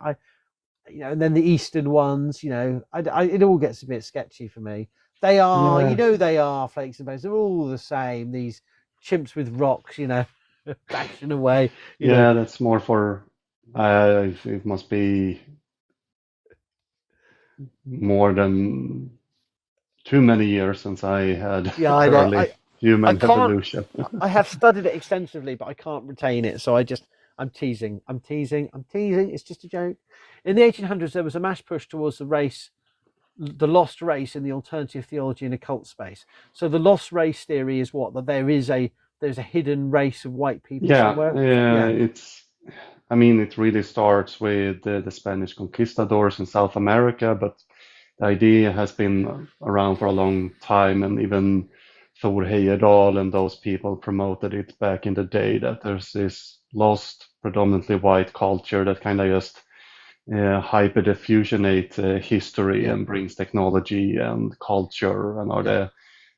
Speaker 2: And then the Eastern ones. It all gets a bit sketchy for me. They are,
Speaker 3: yeah,
Speaker 2: they are flakes and bones. They're all the same. These chimps with rocks, bashing away.
Speaker 3: yeah. That's more for. It must be more than too many years since I had
Speaker 2: Yeah, I know.
Speaker 3: early
Speaker 2: I
Speaker 3: human
Speaker 2: can't.
Speaker 3: evolution.
Speaker 2: I have studied it extensively, but I can't retain it. So I'm teasing. I'm teasing. It's just a joke. In the 1800s, there was a mass push towards the lost race in the alternative theology and occult space. So the lost race theory is what? That there's a hidden race of white people
Speaker 3: Yeah,
Speaker 2: somewhere.
Speaker 3: yeah.
Speaker 2: Yeah.
Speaker 3: I mean, it really starts with the Spanish conquistadors in South America, but the idea has been around for a long time, and even Thor Heyerdahl and those people promoted it back in the day, that there's this lost, predominantly white culture that kind of just hyper-diffusionate history
Speaker 2: Yeah.
Speaker 3: and brings technology and culture and are
Speaker 2: Yeah.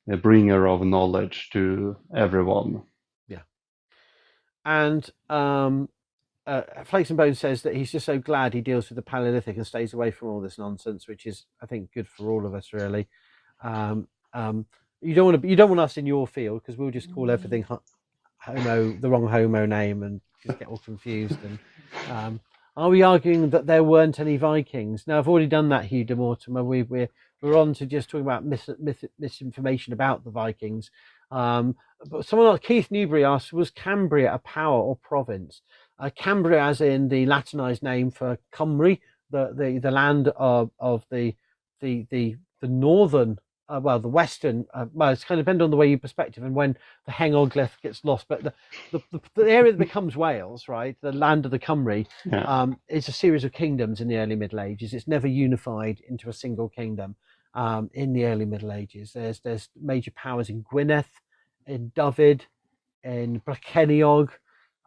Speaker 3: the bringer of knowledge to everyone.
Speaker 2: Yeah. And Flakes and Bones says that he's just so glad he deals with the Paleolithic and stays away from all this nonsense, which is, I think, good for all of us, really. You don't want us in your field because we'll just call everything the wrong Homo name and just get all confused. And are we arguing that there weren't any Vikings? Now, I've already done that, Hugh de Mortimer. We're on to just talking about misinformation about the Vikings. But someone like Keith Newbury asked, was Cambria a power or province? Cambria, as in the Latinized name for Cymru, the land of the northern, the western. It's kind of depend on the way you perspective and when the hengoglyph gets lost. But the area that becomes Wales, right, the land of the Cymru, it's a series of kingdoms in the early Middle Ages. It's never unified into a single kingdom. In the early Middle Ages, there's major powers in Gwynedd, in Dyfed, in Brycheiniog.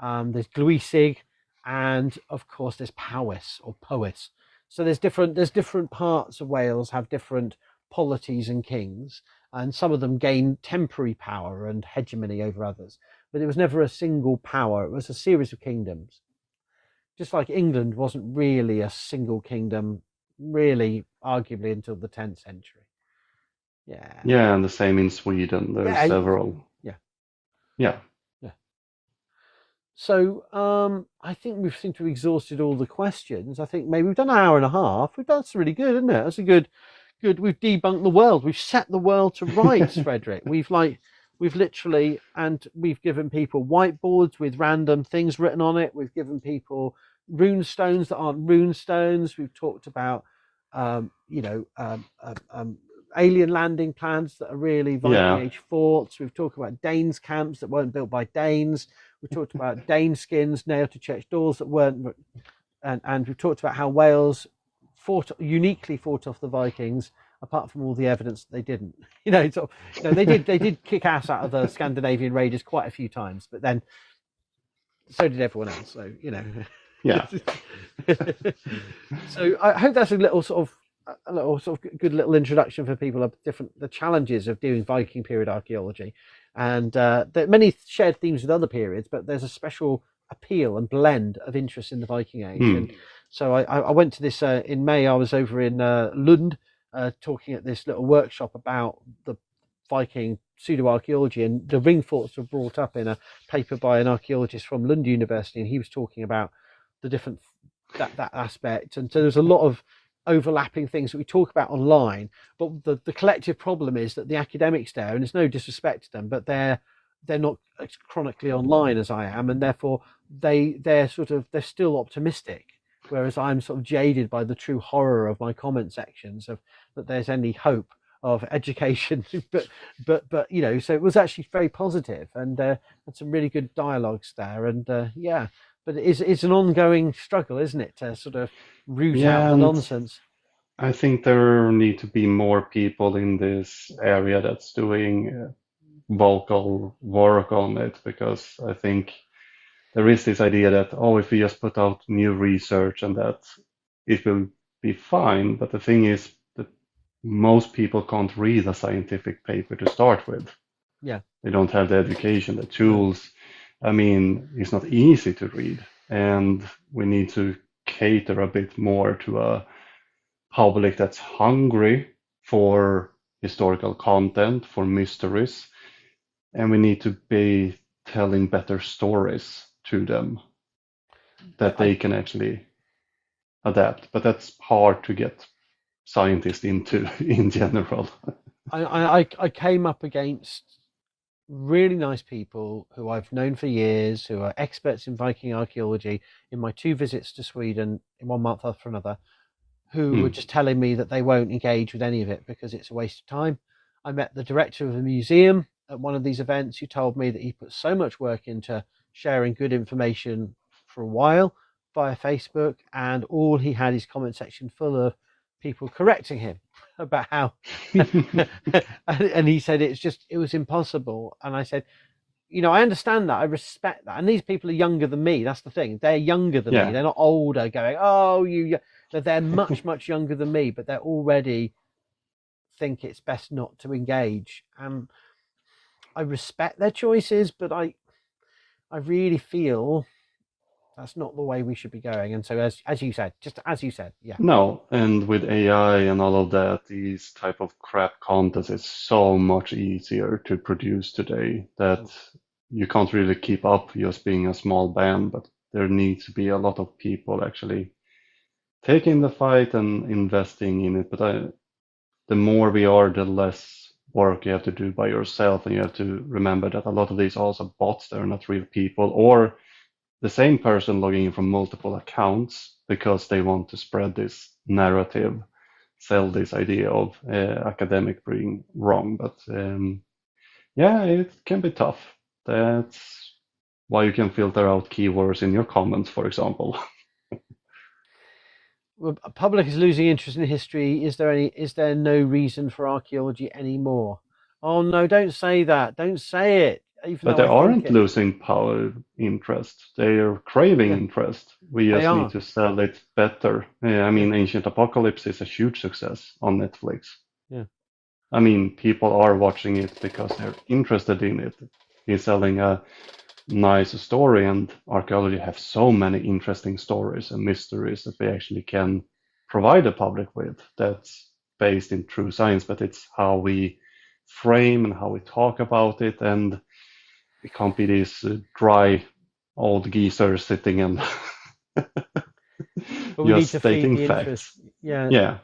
Speaker 2: There's Glwysig, and of course there's Powys or Powys. So there's different parts of Wales have different polities and kings, and some of them gained temporary power and hegemony over others. But it was never a single power. It was a series of kingdoms. Just like England wasn't really a single kingdom, really, arguably until the 10th century. Yeah.
Speaker 3: Yeah, and the same in Sweden. There's
Speaker 2: Yeah.
Speaker 3: several.
Speaker 2: Yeah.
Speaker 3: Yeah.
Speaker 2: Yeah. So I think we've seemed to have exhausted all the questions. I think maybe we've done an hour and a half. That's really good, isn't it? That's a good. We've debunked the world. We've set the world to rights, Fredrik. We've literally, and we've given people whiteboards with random things written on it. We've given people rune stones that aren't rune stones. We've talked about, alien landing plans that are really Viking Age forts. We've talked about Danes camps that weren't built by Danes. We've talked about Dane skins nailed to church doors that weren't, and we've talked about how Wales uniquely fought off the Vikings, apart from all the evidence that they didn't. They did kick ass out of the Scandinavian raiders quite a few times, but then so did everyone else. So
Speaker 3: Yeah.
Speaker 2: So I hope that's a little sort of good little introduction for people of the challenges of doing Viking period archaeology, and there are many shared themes with other periods, but there's a special appeal and blend of interest in the Viking Age. And so I went to this in May. I was over in Lund talking at this little workshop about the Viking pseudoarchaeology, and the ring forts were brought up in a paper by an archaeologist from Lund University, and he was talking about the different that aspect. And so there's a lot of overlapping things that we talk about online, but the collective problem is that the academics there, and it's no disrespect to them, but they're not as chronically online as I am, and therefore they're still optimistic, whereas I'm sort of jaded by the true horror of my comment sections of that there's any hope of education. but so it was actually very positive, and had some really good dialogues there, and but it's an ongoing struggle, isn't it, to sort of root out the nonsense.
Speaker 3: I think there need to be more people in this area that's doing vocal work on it, because I think there is this idea that, if we just put out new research and that it will be fine. But the thing is that most people can't read a scientific paper to start with.
Speaker 2: Yeah.
Speaker 3: They don't have the education, the tools. I mean, it's not easy to read, and we need to cater a bit more to a public that's hungry for historical content, for mysteries, and we need to be telling better stories to them that they can actually adapt. But that's hard to get scientists into in general.
Speaker 2: I came up against really nice people who I've known for years, who are experts in Viking archaeology, in my 2 visits to Sweden in 1 month after another, who were just telling me that they won't engage with any of it because it's a waste of time. I met the director of a museum at one of these events who told me that he put so much work into sharing good information for a while via Facebook, and all he had his comment section full of people correcting him about how and he said it was impossible. And I said, I understand that, I respect that, and these people are younger than me. That's the thing, they're younger than me. They're not older going, they're much younger than me, but they're already think it's best not to engage. I respect their choices, but I really feel that's not the way we should be going. And so as you said, yeah.
Speaker 3: No, and with AI and all of that, these type of crap content is so much easier to produce today that you can't really keep up just being a small band, but there needs to be a lot of people actually taking the fight and investing in it. But the more we are, the less work you have to do by yourself, and you have to remember that a lot of these are also bots. They're not real people, or the same person logging in from multiple accounts because they want to spread this narrative, sell this idea of academic being wrong. But it can be tough. That's why you can filter out keywords in your comments, for example.
Speaker 2: Well, public is losing interest in history. Is there no reason for archaeology anymore? Oh no, don't say that. Don't say it.
Speaker 3: But they aren't losing power interest. They are craving interest. We just need to sell it better. I mean, Ancient Apocalypse is a huge success on Netflix.
Speaker 2: Yeah.
Speaker 3: I mean, people are watching it because they're interested in it. He's telling a nice story, and archaeology have so many interesting stories and mysteries that we actually can provide the public with. That's based in true science, but it's how we frame and how we talk about it, and we can't be these dry old geezers sitting and
Speaker 2: But we need
Speaker 3: just
Speaker 2: to feed
Speaker 3: stating
Speaker 2: the interest.
Speaker 3: facts.
Speaker 2: Yeah.
Speaker 3: Yeah,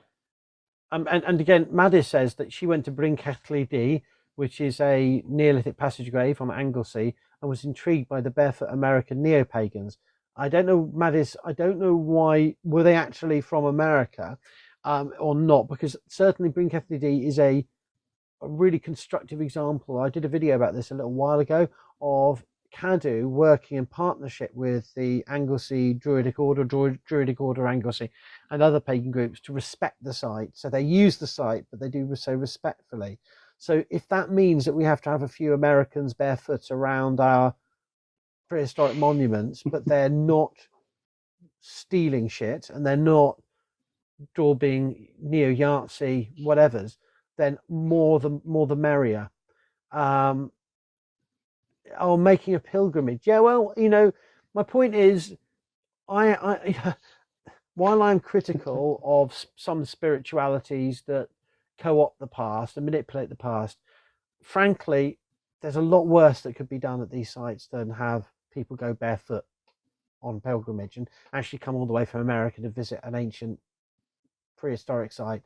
Speaker 2: And again, Madis says that she went to Bryn Celli D, which is a Neolithic passage grave on Anglesey, and was intrigued by the barefoot American neo-pagans. I don't know, Madis, I don't know why, were they actually from America or not? Because certainly Bryn Celli D is a really constructive example. I did a video about this a little while ago of Cadw working in partnership with the Anglesey Druidic Order Anglesey, and other pagan groups to respect the site. So they use the site, but they do so respectfully. So if that means that we have to have a few Americans barefoot around our prehistoric monuments, but they're not stealing shit and they're not daubing neo-Yahtzee whatevers, then more the merrier. Making a pilgrimage. Yeah, well, my point is, I while I'm critical of some spiritualities that co-opt the past and manipulate the past, frankly, there's a lot worse that could be done at these sites than have people go barefoot on pilgrimage and actually come all the way from America to visit an ancient prehistoric site.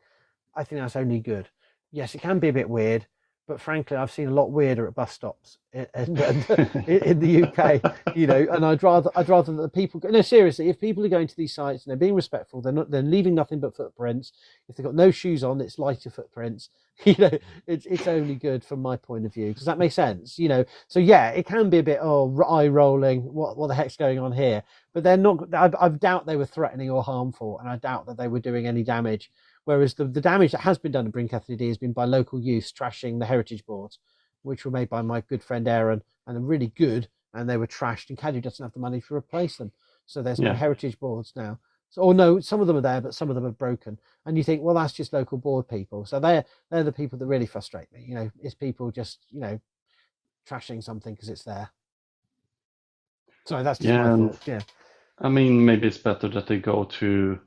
Speaker 2: I think that's only good. Yes, it can be a bit weird, but frankly, I've seen a lot weirder at bus stops in the UK, and I'd rather that the people go. No, seriously, if people are going to these sites and they're being respectful, they're leaving nothing but footprints. If they've got no shoes on, it's lighter footprints. It's only good from my point of view. Does that make sense? So yeah, it can be a bit eye rolling. What the heck's going on here? But they're not. I doubt they were threatening or harmful, and I doubt that they were doing any damage. Whereas the damage that has been done to Bryn Celli D has been by local youth trashing the heritage boards, which were made by my good friend Aaron, and are really good, and they were trashed, and Cadw doesn't have the money to replace them. So there's no
Speaker 3: yeah,
Speaker 2: heritage boards now. So, or no, some of them are there, but some of them are broken. And you think, well, that's just local board people. So they're the people that really frustrate me. It's people just, trashing something because it's there. Sorry, that's just
Speaker 3: yeah.
Speaker 2: my
Speaker 3: And
Speaker 2: thoughts. Yeah.
Speaker 3: I mean, maybe it's better that they go to,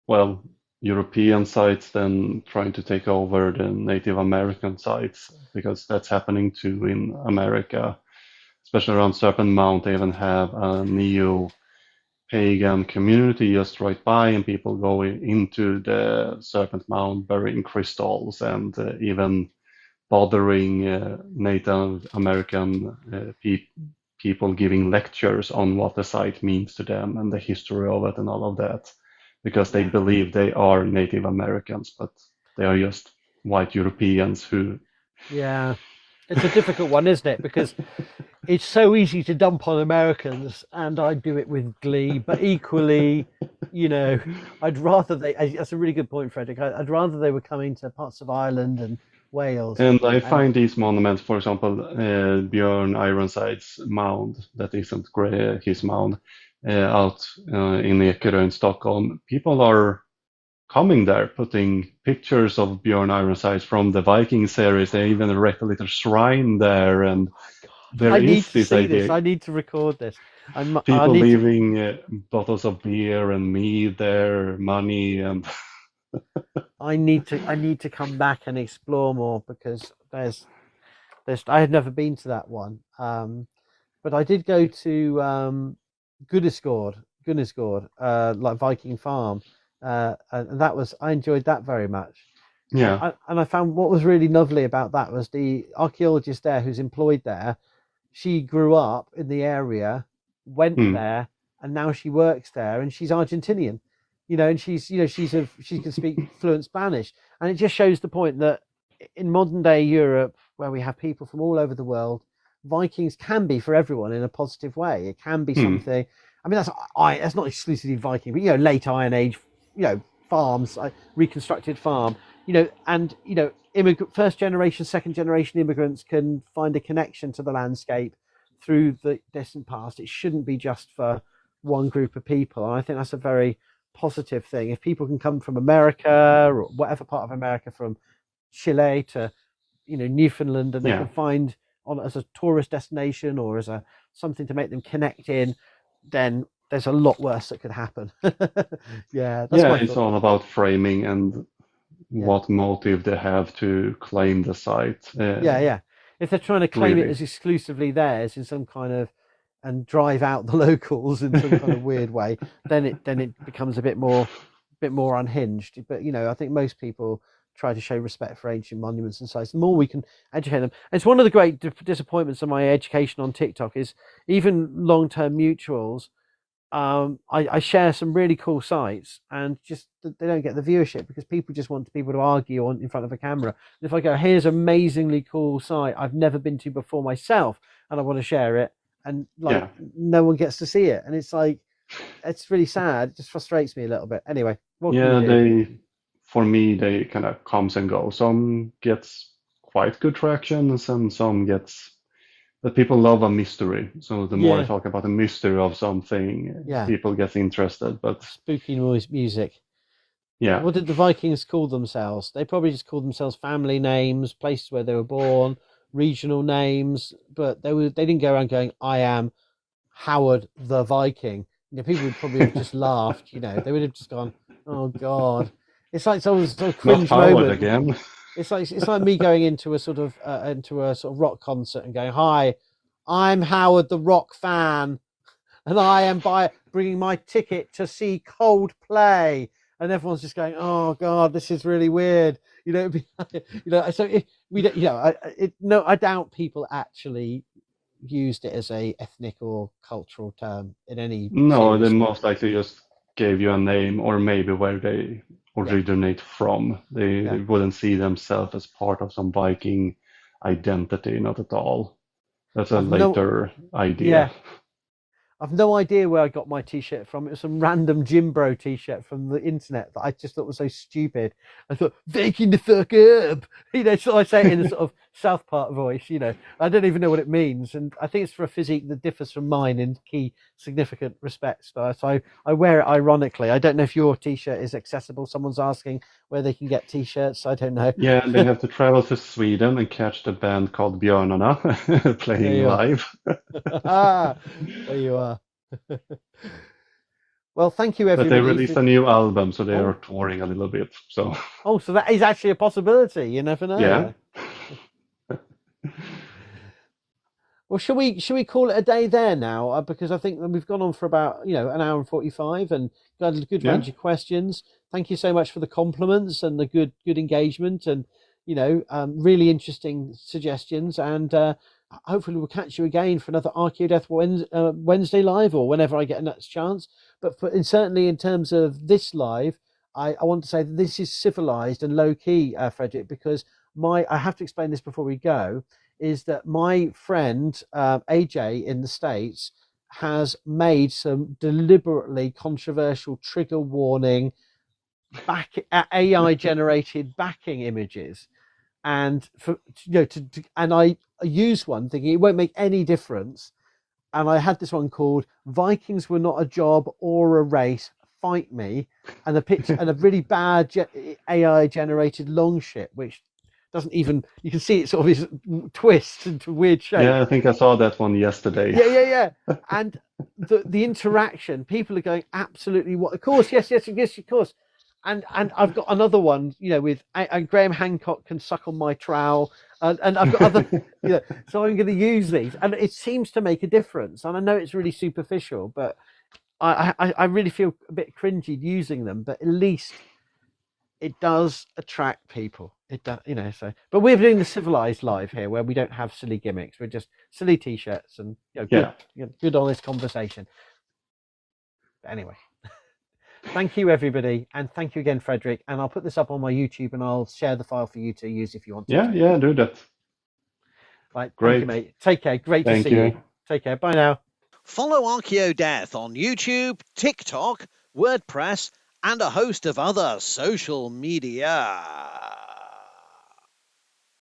Speaker 3: well, European sites than trying to take over the Native American sites, because that's happening too in America, especially around Serpent Mound. They even have a neo-pagan community just right by, and people go into the Serpent Mound burying crystals and even bothering Native American people, giving lectures on what the site means to them and the history of it and all of that, because they believe they are Native Americans, but they are just white Europeans who.
Speaker 2: Yeah. It's a difficult one, isn't it? Because it's so easy to dump on Americans, and I do it with glee. But equally, I'd rather that's a really good point, Fredrik. I'd rather they were coming to parts of Ireland and Wales.
Speaker 3: And I
Speaker 2: And
Speaker 3: find these monuments, for example, Björn Ironside's mound, that isn't his mound, out in Ekerö in Stockholm. People are coming there, putting pictures of Björn Ironsides from the Viking series. They even erect a little shrine there, and there
Speaker 2: I need
Speaker 3: is
Speaker 2: to
Speaker 3: this
Speaker 2: see this.
Speaker 3: idea.
Speaker 2: I need to record this. I
Speaker 3: People
Speaker 2: need to.
Speaker 3: leaving bottles of beer and mead there, money, and
Speaker 2: I need to come back and explore more, because there's I had never been to that one. But I did go to Gunnisgård, like Viking Farm, and that was I enjoyed that very much.
Speaker 3: yeah.
Speaker 2: And I found what was really lovely about that was the archaeologist there who's employed there. She grew up in the area, went
Speaker 3: Hmm.
Speaker 2: there, and now she works there, and she's Argentinian, and she can speak fluent Spanish, and it just shows the point that in modern day Europe, where we have people from all over the world, Vikings can be for everyone in a positive way. It can be
Speaker 3: Hmm.
Speaker 2: something. I mean, that's not exclusively Viking, but late Iron Age, farms, reconstructed farm, and first generation, second generation immigrants can find a connection to the landscape through the distant past. It shouldn't be just for one group of people, and I think that's a very positive thing. If people can come from America or whatever part of America, from Chile to, Newfoundland, and they
Speaker 3: Yeah.
Speaker 2: can find on as a tourist destination or as a something to make them connect in, then there's a lot worse that could happen. Yeah, that's
Speaker 3: Yeah,
Speaker 2: my
Speaker 3: it's
Speaker 2: thought.
Speaker 3: all about framing and
Speaker 2: Yeah.
Speaker 3: what motive they have to claim the site.
Speaker 2: Yeah. If they're trying to claim it
Speaker 3: Really.
Speaker 2: as exclusively theirs in some kind of and drive out the locals in some kind of weird way, then it becomes a bit more unhinged. But I think most people try to show respect for ancient monuments and sites. The more we can educate them, and it's one of the great disappointments of my education on TikTok is even long-term mutuals. I share some really cool sites, and just they don't get the viewership because people just want people to argue in front of a camera. And if I go, here's an amazingly cool site I've never been to before myself, and I want to share it, and like
Speaker 3: Yeah.
Speaker 2: no one gets to see it, and it's like it's really sad. It just frustrates me a little bit. Anyway, what can you
Speaker 3: Yeah,
Speaker 2: do?
Speaker 3: for me, they kind of comes and go. Some gets quite good traction, and some gets, but people love a mystery. So the more I
Speaker 2: Yeah,
Speaker 3: talk about the mystery of something,
Speaker 2: yeah,
Speaker 3: people get interested. But
Speaker 2: spooky music.
Speaker 3: yeah,
Speaker 2: What did the Vikings call themselves? They probably just called themselves family names, places where they were born, regional names, but they didn't go around going, "I am Howard the Viking." People would probably have just laughed. They would have just gone, "Oh God." It's like some sort of
Speaker 3: not
Speaker 2: cringe
Speaker 3: Howard
Speaker 2: moment.
Speaker 3: again.
Speaker 2: It's like me going into a sort of rock concert and going, "Hi, I'm Howard the Rock fan, and I am bringing my ticket to see Coldplay," and everyone's just going, "Oh God, this is really weird." It'd be, So if we don't, no, I doubt people actually used it as a ethnic or cultural term in any
Speaker 3: No, they
Speaker 2: serious way.
Speaker 3: most likely just gave you a name or maybe where they
Speaker 2: Yeah,
Speaker 3: originate from. They
Speaker 2: yeah.
Speaker 3: wouldn't see themselves as part of some Viking identity, not at all. That's a
Speaker 2: I've no,
Speaker 3: later idea.
Speaker 2: yeah, I've no idea where I got my t-shirt from. It was some random Jim Bro t-shirt from the internet that I just thought was so stupid. I thought, "Vaking the fuck up." So I say it in a sort of South Park voice, I don't even know what it means. And I think it's for a physique that differs from mine in key significant respects. So I wear it ironically. I don't know if your t-shirt is accessible. Someone's asking where they can get t-shirts. I don't know.
Speaker 3: Yeah, they have to travel to Sweden and catch the band called Björnarna
Speaker 2: There
Speaker 3: playing
Speaker 2: you are.
Speaker 3: live.
Speaker 2: There you are. Well, thank you
Speaker 3: But they
Speaker 2: everybody
Speaker 3: released
Speaker 2: for.
Speaker 3: a new album, so they are
Speaker 2: Oh,
Speaker 3: touring a little bit. So
Speaker 2: so that is actually a possibility. You never
Speaker 3: yeah,
Speaker 2: know. Well, should we call it a day there now? Because I think we've gone on for about an hour and 45, and got a good
Speaker 3: yeah,
Speaker 2: range of questions. Thank you so much for the compliments and the good engagement, and really interesting suggestions. And hopefully we'll catch you again for another Archaeodeath Wednesday live, or whenever I get a next chance. But certainly in terms of this live, I want to say that this is civilized and low key, Fredrik, because I have to explain this before we go, is that my friend AJ in the States has made some deliberately controversial trigger warning AI generated backing images, and and I used one thinking it won't make any difference, and I had this one called "Vikings Were Not a Job or a Race, Fight Me," and a picture and a really bad AI generated long ship, which doesn't even, you can see it sort of is twists into weird
Speaker 3: yeah.
Speaker 2: shape.
Speaker 3: I think I saw that one yesterday.
Speaker 2: Yeah. And the interaction, people are going absolutely what? Of course, yes, of course. And I've got another one, with and Graham Hancock can suck on my trowel, and I've got other, so I'm going to use these, and it seems to make a difference. And I know it's really superficial, but I really feel a bit cringy using them, but at least it does attract people. It does, so, but we're doing the civilized live here where we don't have silly gimmicks. We're just silly t-shirts and good,
Speaker 3: Yeah,
Speaker 2: good honest conversation. But anyway, thank you everybody, and thank you again, Fredrik. And I'll put this up on my YouTube, and I'll share the file for you to use if you want to
Speaker 3: yeah,
Speaker 2: too.
Speaker 3: yeah. Do that.
Speaker 2: Right, thank you,
Speaker 3: Great.
Speaker 2: mate. Take care. Great to
Speaker 3: Thank
Speaker 2: see you.
Speaker 3: you.
Speaker 2: Take care. Bye now.
Speaker 1: Follow Archaeodeath on YouTube, TikTok, WordPress, and a host of other social media.